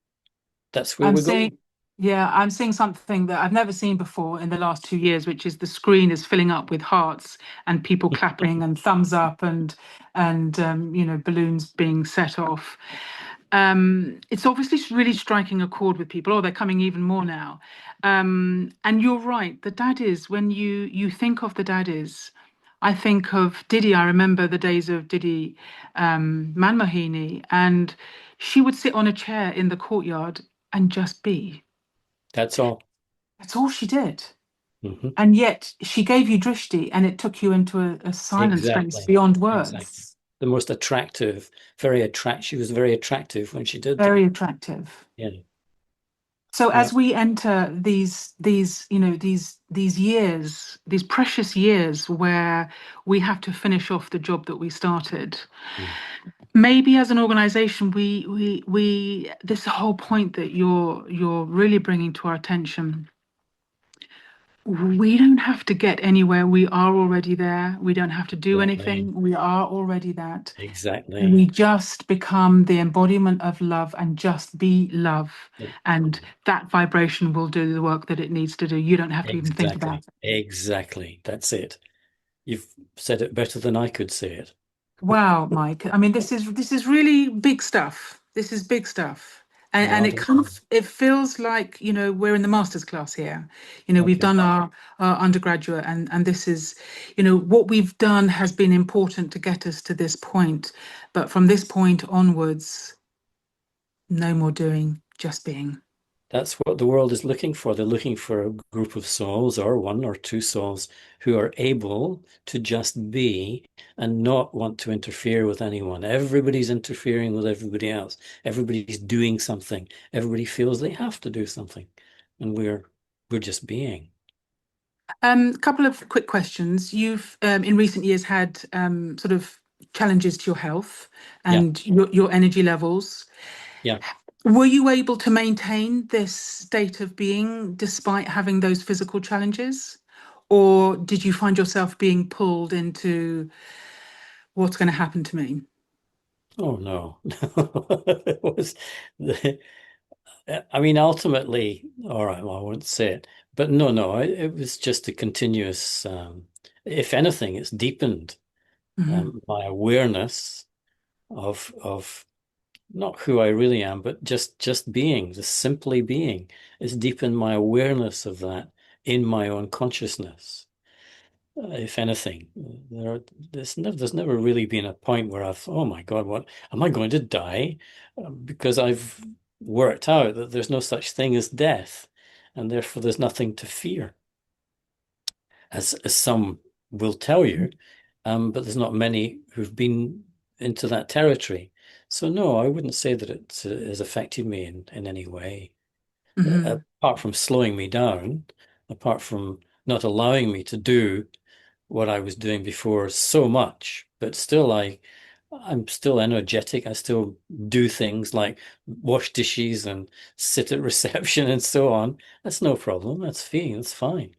That's where
I'm
we're going.
seeing, yeah, I'm seeing something that I've never seen before in the last 2 years, which is the screen is filling up with hearts and people clapping and thumbs up and balloons being set off. It's obviously really striking a chord with people. Oh, they're coming even more now. And you're right, the daddies, when you think of the daddies, I think of Didi. I remember the days of Didi Manmohini, and she would sit on a chair in the courtyard and just be.
That's all.
That's all she did.
Hmm.
And yet she gave you drishti and it took you into a silent space
Exactly.
beyond
Exactly.
words.
The most attractive, very attract. She was very attractive when she did that.
Very attractive.
Yeah.
So
Yeah.
as we enter these years, these precious years where we have to finish off the job that we started,
Mm.
maybe as an organization, we this whole point that you're really bringing to our attention, we don't have to get anywhere. We are already there. We don't have to do
Exactly.
anything. We are already that.
Exactly.
We just become the embodiment of love and just be love. And that vibration will do the work that it needs to do. You don't have to even think about
Exactly.
it.
Exactly. That's it. You've said it better than I could say it.
Wow, Mike. I mean, this is really big stuff. This is big stuff. And
Well
it
done.
comes, it feels like, we're in the master's class here. We've
Okay.
done our undergraduate and this is, what we've done has been important to get us to this point. But from this point onwards, no more doing, just being.
That's what the world is looking for. They're looking for a group of souls or one or two souls who are able to just be and not want to interfere with anyone. Everybody's interfering with everybody else. Everybody's doing something. Everybody feels they have to do something. And we're just being.
Couple of quick questions. You've in recent years had sort of challenges to your health
Yeah.
and your energy levels.
Yeah.
Were you able to maintain this state of being despite having those physical challenges? Or did you find yourself being pulled into what's going to happen to me?
Oh no. It was I mean, ultimately, all right, well, I won't say it, but no, it was just a continuous, if anything, it's deepened
Mhm.
my awareness of not who I really am, but just being, just simply being. It's deepened my awareness of that in my own consciousness. If anything, there's never really been a point where I've, oh my God, what am I going to die? Because I've worked out that there's no such thing as death, and therefore there's nothing to fear, as some will tell you. But there's not many who've been into that territory. So no, I wouldn't say that it has affected me in any way,
Mhm.
apart from slowing me down, apart from not allowing me to do what I was doing before so much, but still I'm still energetic. I still do things like wash dishes and sit at reception and so on. That's no problem. That's fine.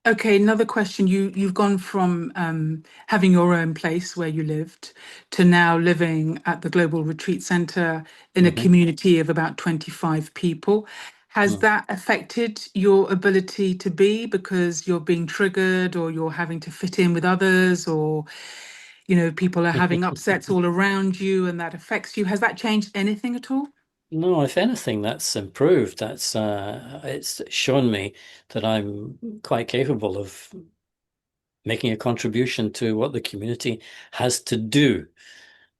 Okay, another question. You've gone from having your own place where you lived to now living at the Global Retreat Centre in a
Hmm.
community of about 25 people. Has that affected your ability to be because you're being triggered or you're having to fit in with others or, people are having upsets all around you and that affects you? Has that changed anything at all?
No, if anything, that's improved. That's it's shown me that I'm quite capable of making a contribution to what the community has to do,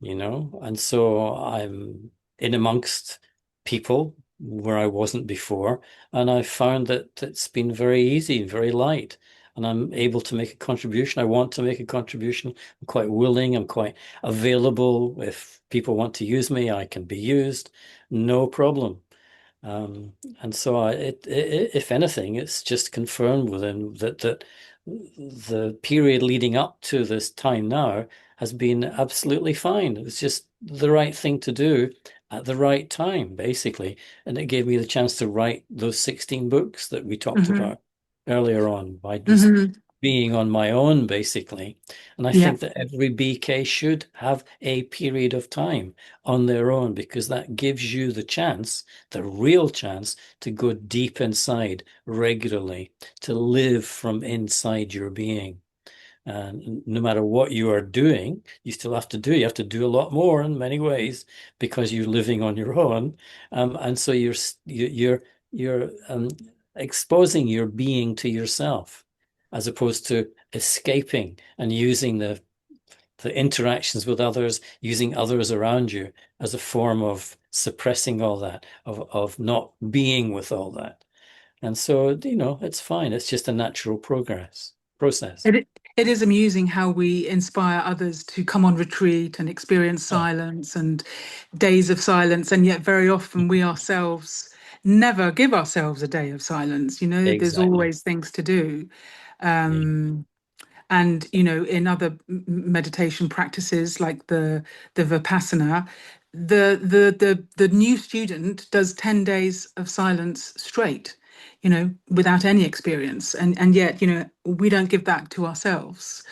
and so I'm in amongst people where I wasn't before, and I found that it's been very easy, very light, and I'm able to make a contribution. I want to make a contribution. I'm quite willing, I'm quite available. If people want to use me, I can be used, no problem. And so if anything, it's just confirmed within that the period leading up to this time now has been absolutely fine. It was just the right thing to do at the right time, basically. And it gave me the chance to write those 16 books that we talked
Hmm.
about earlier on by just
Hmm.
being on my own, basically. And I
Yeah.
think that every BK should have a period of time on their own because that gives you the chance, the real chance, to go deep inside regularly, to live from inside your being. And no matter what you are doing, you still have to do. You have to do a lot more in many ways because you're living on your own, and so you're exposing your being to yourself, as opposed to escaping and using the interactions with others, using others around you as a form of suppressing all that, of not being with all that. And so, it's fine. It's just a natural process.
It is amusing how we inspire others to come on retreat and experience
Yeah,
silence and days of silence, and yet very often we ourselves never give ourselves a day of silence. There's
exactly.
always things to do.
Yeah.
Um, and in other meditation practices like the Vipassana, the new student does 10 days of silence straight, without any experience, and yet we don't give that to ourselves.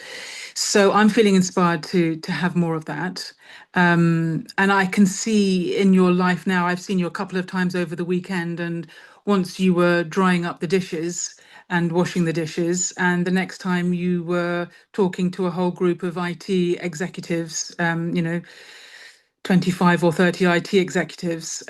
So I'm feeling inspired to have more of that. And I can see in your life now, I've seen you a couple of times over the weekend, and once you were drying up the dishes and washing the dishes, and the next time you were talking to a whole group of IT executives, 25 or 30 IT executives.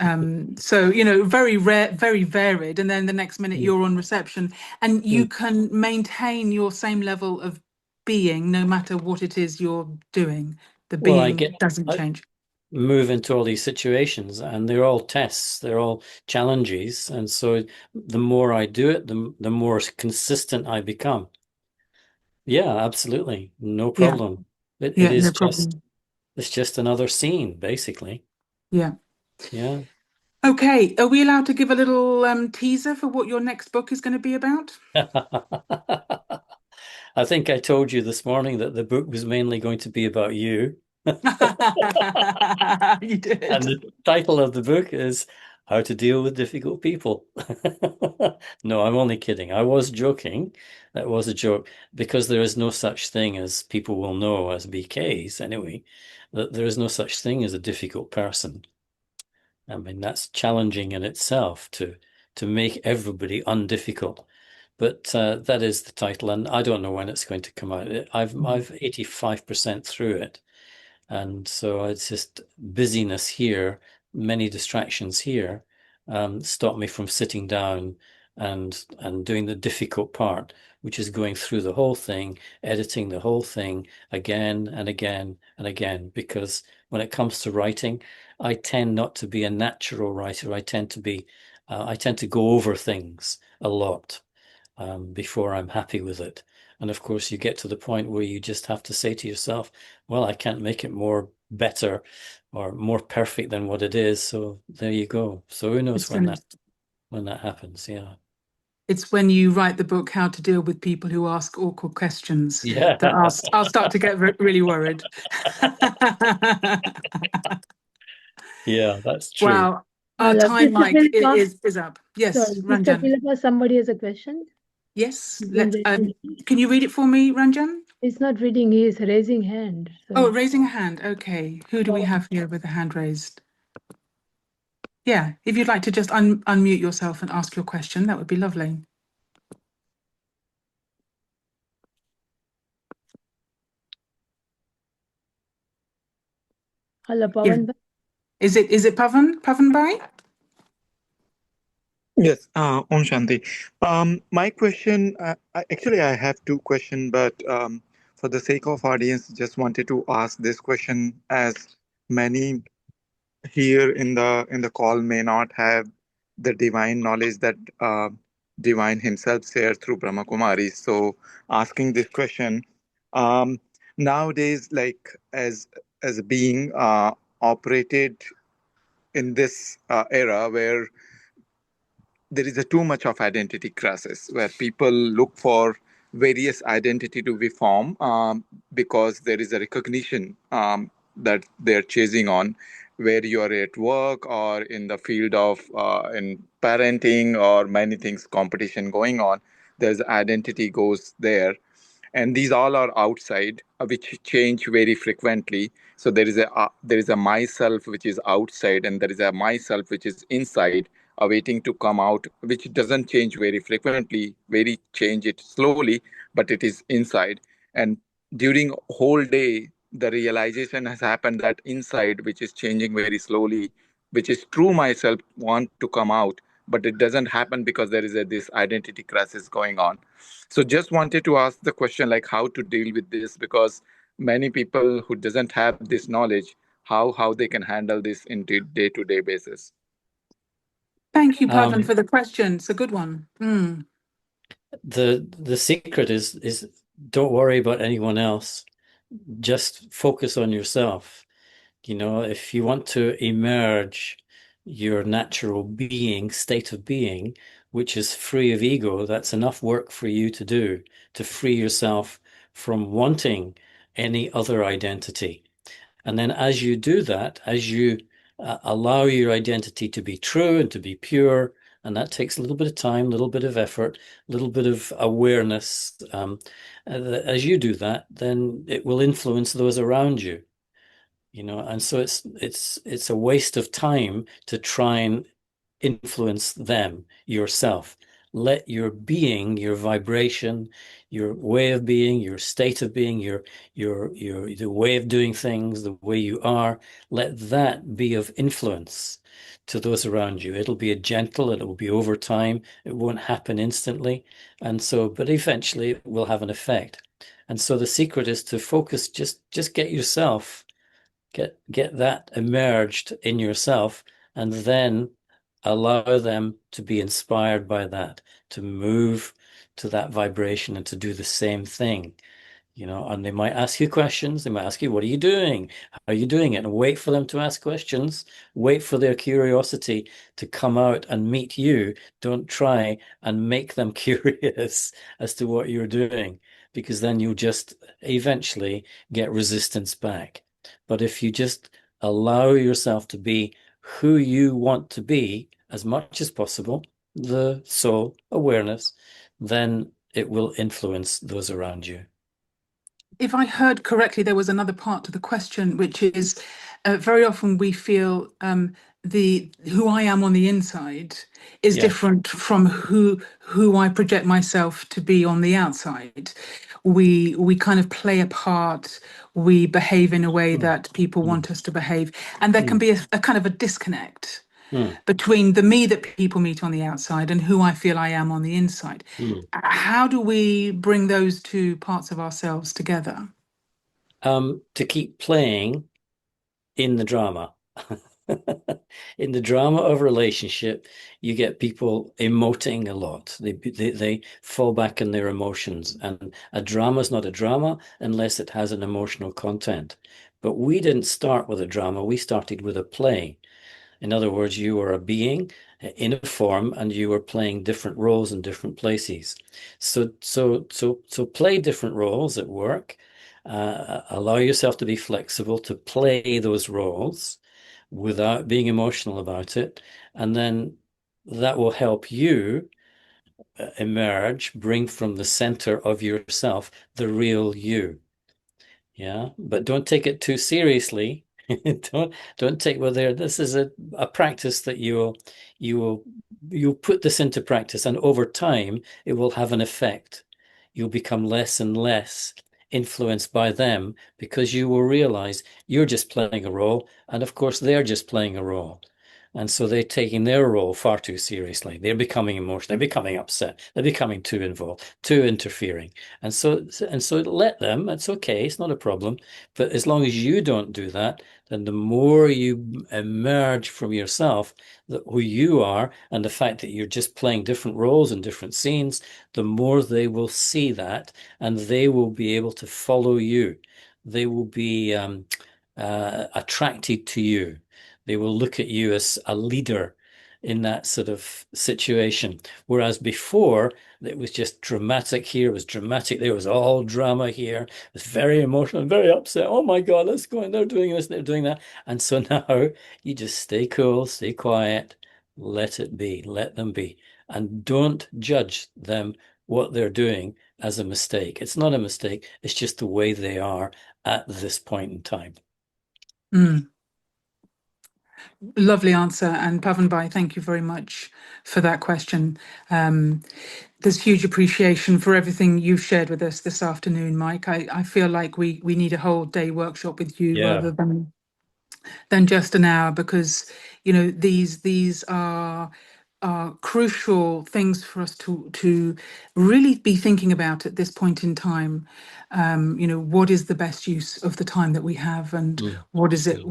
So, very rare, very varied. And then the next minute
Mm.
you're on reception and you
Mm.
can maintain your same level of being no matter what it is you're doing. The
Well,
being doesn't
I
change.
move into all these situations, and they're all tests, they're all challenges, and so the more I do it, the more consistent I become. Yeah, absolutely, no
Yeah,
problem. It
yeah,
is
no
just
problem.
it's just another scene, basically.
Yeah.
Yeah.
Okay, are we allowed to give a little teaser for what your next book is going to be about?
I think I told you this morning that the book was mainly going to be about you.
You
And
did.
the title of the book is How to Deal with Difficult People. No, I'm only kidding. I was joking. That was a joke because there is no such thing as people will know as BKs anyway, that there is no such thing as a difficult person. I mean, that's challenging in itself to make everybody undifficult. But that is the title, and I don't know when it's going to come out. I've 85% through it, and so it's just busyness here, many distractions here, stop me from sitting down and doing the difficult part, which is going through the whole thing, editing the whole thing again and again and again. Because when it comes to writing, I tend not to be a natural writer. I tend to go over things a lot before I'm happy with it. And of course, you get to the point where you just have to say to yourself, well, I can't make it more better or more perfect than what it is. So there you go. So who knows when that happens? Yeah.
It's when you write the book, How to Deal with People Who Ask Awkward Questions,
Yeah.
that I'll start to get really worried.
Yeah, that's true.
Wow. Our time,
Sister
Mike,
Philippa,
is up. Yes,
sorry, Sister
Ranjan.
Philippa, somebody has a question.
Yes.
You can raise
Can you read it for me, Ranjan?
He's not reading, he is raising hand. So.
Oh, raising a hand. Okay. Who do we have here with a hand raised? Yeah, if you'd like to just unmute yourself and ask your question, that would be lovely.
Hello, Pavan.
Is it Pavan Bhai?
Yes, Om Shanti. My question, actually, I have two questions, but for the sake of audience, just wanted to ask this question, as many here in the call may not have the divine knowledge that divine himself shares through Brahma Kumari. So, asking this question, nowadays, like as a being operated in this era where there is a too much of identity crisis, where people look for various identity to be formed, because there is a recognition that they're chasing on, where you are at work or in the field of in parenting or many things, competition going on. There's identity goes there, and these all are outside, which change very frequently. So there is a myself which is outside, and there is a myself which is inside, awaiting to come out, which doesn't change very frequently, very change it slowly, but it is inside. And during whole day, the realization has happened that inside, which is changing very slowly, which is true myself, want to come out, but it doesn't happen because there is this identity crisis going on. So just wanted to ask the question, like how to deal with this, because many people who doesn't have this knowledge, how they can handle this into day-to-day basis.
Thank you, Pavan, for the question. It's a good one.
The secret is don't worry about anyone else. Just focus on yourself. You know, if you want to emerge your natural being, state of being, which is free of ego, that's enough work for you to do to free yourself from wanting any other identity. And then as you do that, as you allow your identity to be true and to be pure, and that takes a little bit of time, a little bit of effort, a little bit of awareness. As you do that, then it will influence those around you. You know, and so it's a waste of time to try and influence them yourself. Let your being, your vibration, your way of being, your state of being, your the way of doing things, the way you are, let that be of influence to those around you. It'll be it'll be over time. It won't happen instantly. And so, but eventually it will have an effect. And so the secret is to focus, just get yourself, get that emerged in yourself, and then allow them to be inspired by that, to move to that vibration and to do the same thing. You know, and they might ask you questions. They might ask you, what are you doing? How are you doing it? And wait for them to ask questions. Wait for their curiosity to come out and meet you. Don't try and make them curious as to what you're doing, because then you'll just eventually get resistance back. But if you just allow yourself to be who you want to be as much as possible, the soul awareness, then it will influence those around you.
If I heard correctly, there was another part to the question, which is very often we feel who I am on the inside is
Yeah.
different from who I project myself to be on the outside. We kind of play a part, we behave in a way that people want us to behave, and there can be a kind of a disconnect between the me that people meet on the outside and who I feel I am on the inside. How do we bring those two parts of ourselves together?
To keep playing in the drama. In the drama of relationship, you get people emoting a lot. They fall back in their emotions, and a drama is not a drama unless it has an emotional content. But we didn't start with a drama, we started with a play. In other words, you were a being in a form, and you were playing different roles in different places. So play different roles at work. Allow yourself to be flexible to play those roles without being emotional about it, and then that will help you emerge, bring from the center of yourself the real you. Yeah, but don't take it too seriously. Don't take, well, there, this is a practice that you'll put this into practice, and over time it will have an effect. You'll become less and less influenced by them, because you will realize you're just playing a role, and of course they're just playing a role. And so they're taking their role far too seriously. They're becoming emotional, they're becoming upset, they're becoming too involved, too interfering. And so let them, it's okay, it's not a problem. But as long as you don't do that, then the more you emerge from yourself, who you are, and the fact that you're just playing different roles in different scenes, the more they will see that, and they will be able to follow you. They will be attracted to you. They will look at you as a leader in that sort of situation. Whereas before, it was just dramatic here, it was dramatic there, was all drama here, it was very emotional, very upset. Oh my God, let's go, and they're doing this, they're doing that. And so now you just stay cool, stay quiet, let it be, let them be. And don't judge them, what they're doing, as a mistake. It's not a mistake, it's just the way they are at this point in time.
Lovely answer. And Pavan, thank you very much for that question. There's huge appreciation for everything you've shared with us this afternoon, Mike. I feel like we need a whole day workshop with you rather than just an hour, because these are crucial things for us to really be thinking about at this point in time. What is the best use of the time that we have, and what is it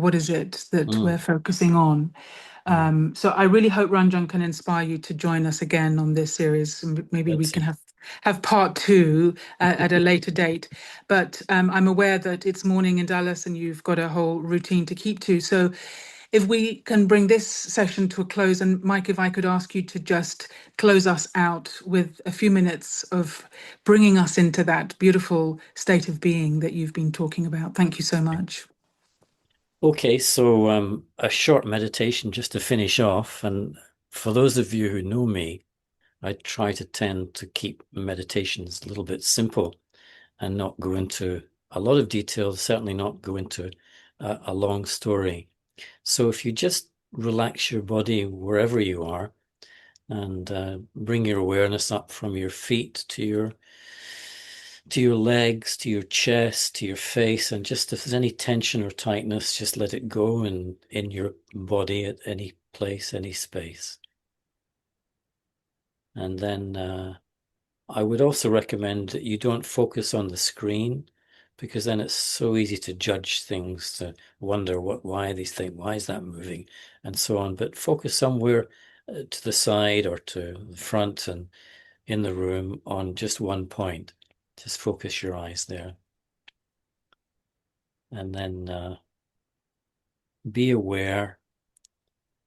that we're focusing on? So I really hope Ranjan can inspire you to join us again on this series. Maybe we can have part two at a later date. But I'm aware that it's morning in Dallas and you've got a whole routine to keep to. So if we can bring this session to a close, and Mike, if I could ask you to just close us out with a few minutes of bringing us into that beautiful state of being that you've been talking about. Thank you so much.
Okay, so a short meditation just to finish off. And for those of you who know me, I try to tend to keep meditations a little bit simple and not go into a lot of detail, certainly not go into a long story. So if you just relax your body wherever you are, and bring your awareness up from your feet to your legs, to your chest, to your face, and just if there's any tension or tightness, just let it go in your body at any place, any space. And then I would also recommend that you don't focus on the screen, because then it's so easy to judge things, to wonder why these things, why is that moving, and so on. But focus somewhere to the side or to the front and in the room on just one point. Just focus your eyes there. And then be aware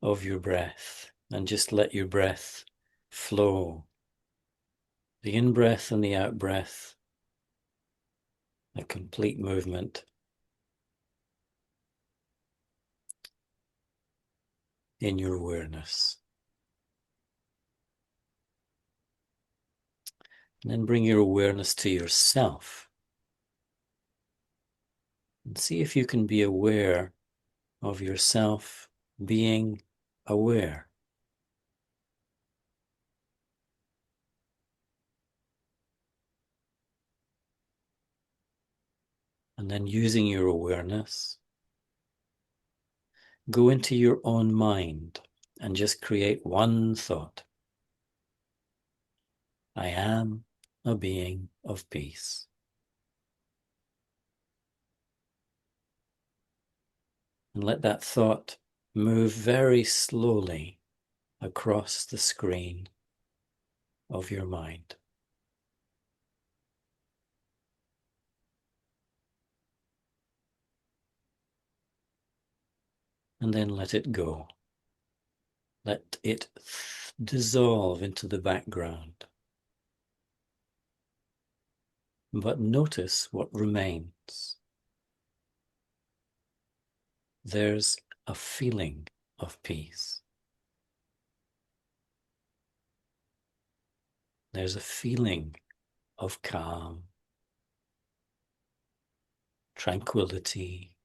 of your breath, and just let your breath flow. The in-breath and the out-breath, a complete movement in your awareness. And then bring your awareness to yourself. And see if you can be aware of yourself being aware. And then using your awareness, go into your own mind and just create one thought. I am a being of peace. And let that thought move very slowly across the screen of your mind. And then let it go. Let it dissolve into the background. But notice what remains. There's a feeling of peace. There's a feeling of calm, tranquility,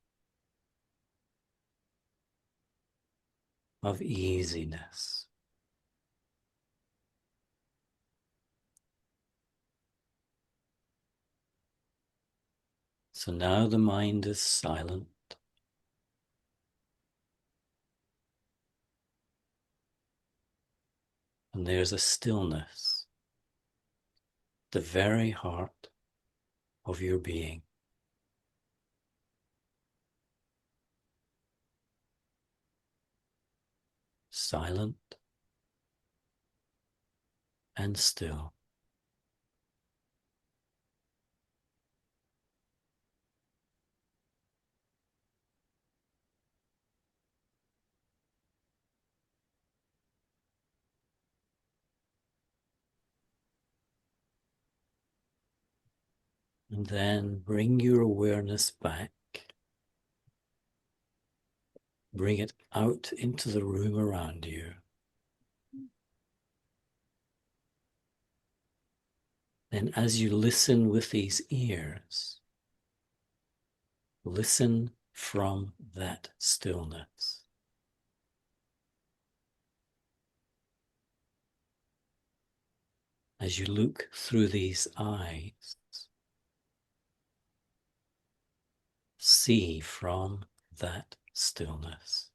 of easiness. So now the mind is silent. And there's a stillness, the very heart of your being. Silent and still. And then bring your awareness back. Bring it out into the room around you. Then as you listen with these ears, listen from that stillness. As you look through these eyes, see from that stillness.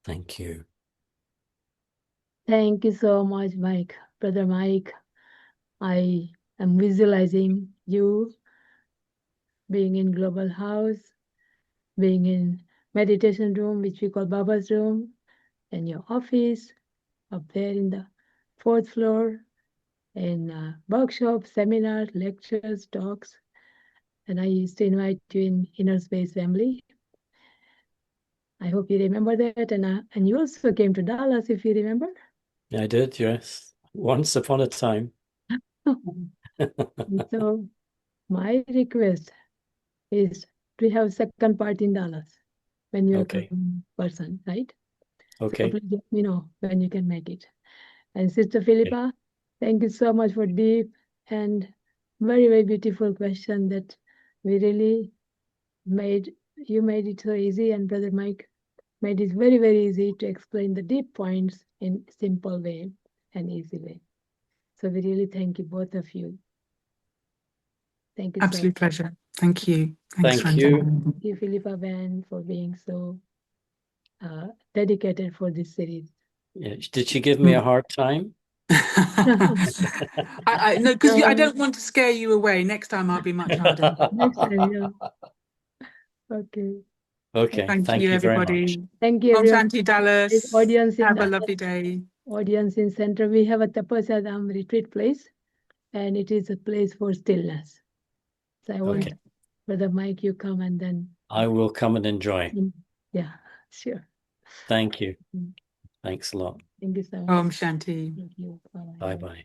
Thank you.
Thank you so much, Mike. Brother Mike, I am visualizing you being in Global House, being in meditation room, which we call Baba's room, and your office up there in the 4th floor, in workshops, seminars, lectures, talks. And I used to invite you in Inner Space family. I hope you remember that. And you also came to Dallas, if you remember.
I did, yes. Once upon a time.
So my request is to have second part in Dallas when you are
Okay.
coming person, right?
Okay.
So please let me know when you can make it. And Sister Philippa, thank you so much for deep and very, very beautiful question that we really made it so easy, and Brother Mike made it very, very easy to explain the deep points in simple way and easy way. So we really thank you, both of you. Thank you so much.
Absolute pleasure. Thank you. Thanks,
Thank you.
Thank you, Philippa Ben, for being so dedicated for this series.
Yeah. Did she give me a hard time?
I no, because I don't want to scare you away. Next time I'll be much harder.
Next time, yeah. Okay.
Okay.
Thank you,
you very much.
everybody.
Thank you,
Om
everyone.
Shanti Dallas.
Audience in
Have a
Dallas.
lovely day.
Audience in center, we have a Tapasadam retreat place, and it is a place for stillness. So I want,
Okay.
Brother Mike, you come and then
I will come and enjoy.
Yeah, sure.
Thank you.
Mm.
Thanks a lot.
Thank you so much.
Om Shanti.
Thank you. Bye-bye.
Bye-bye.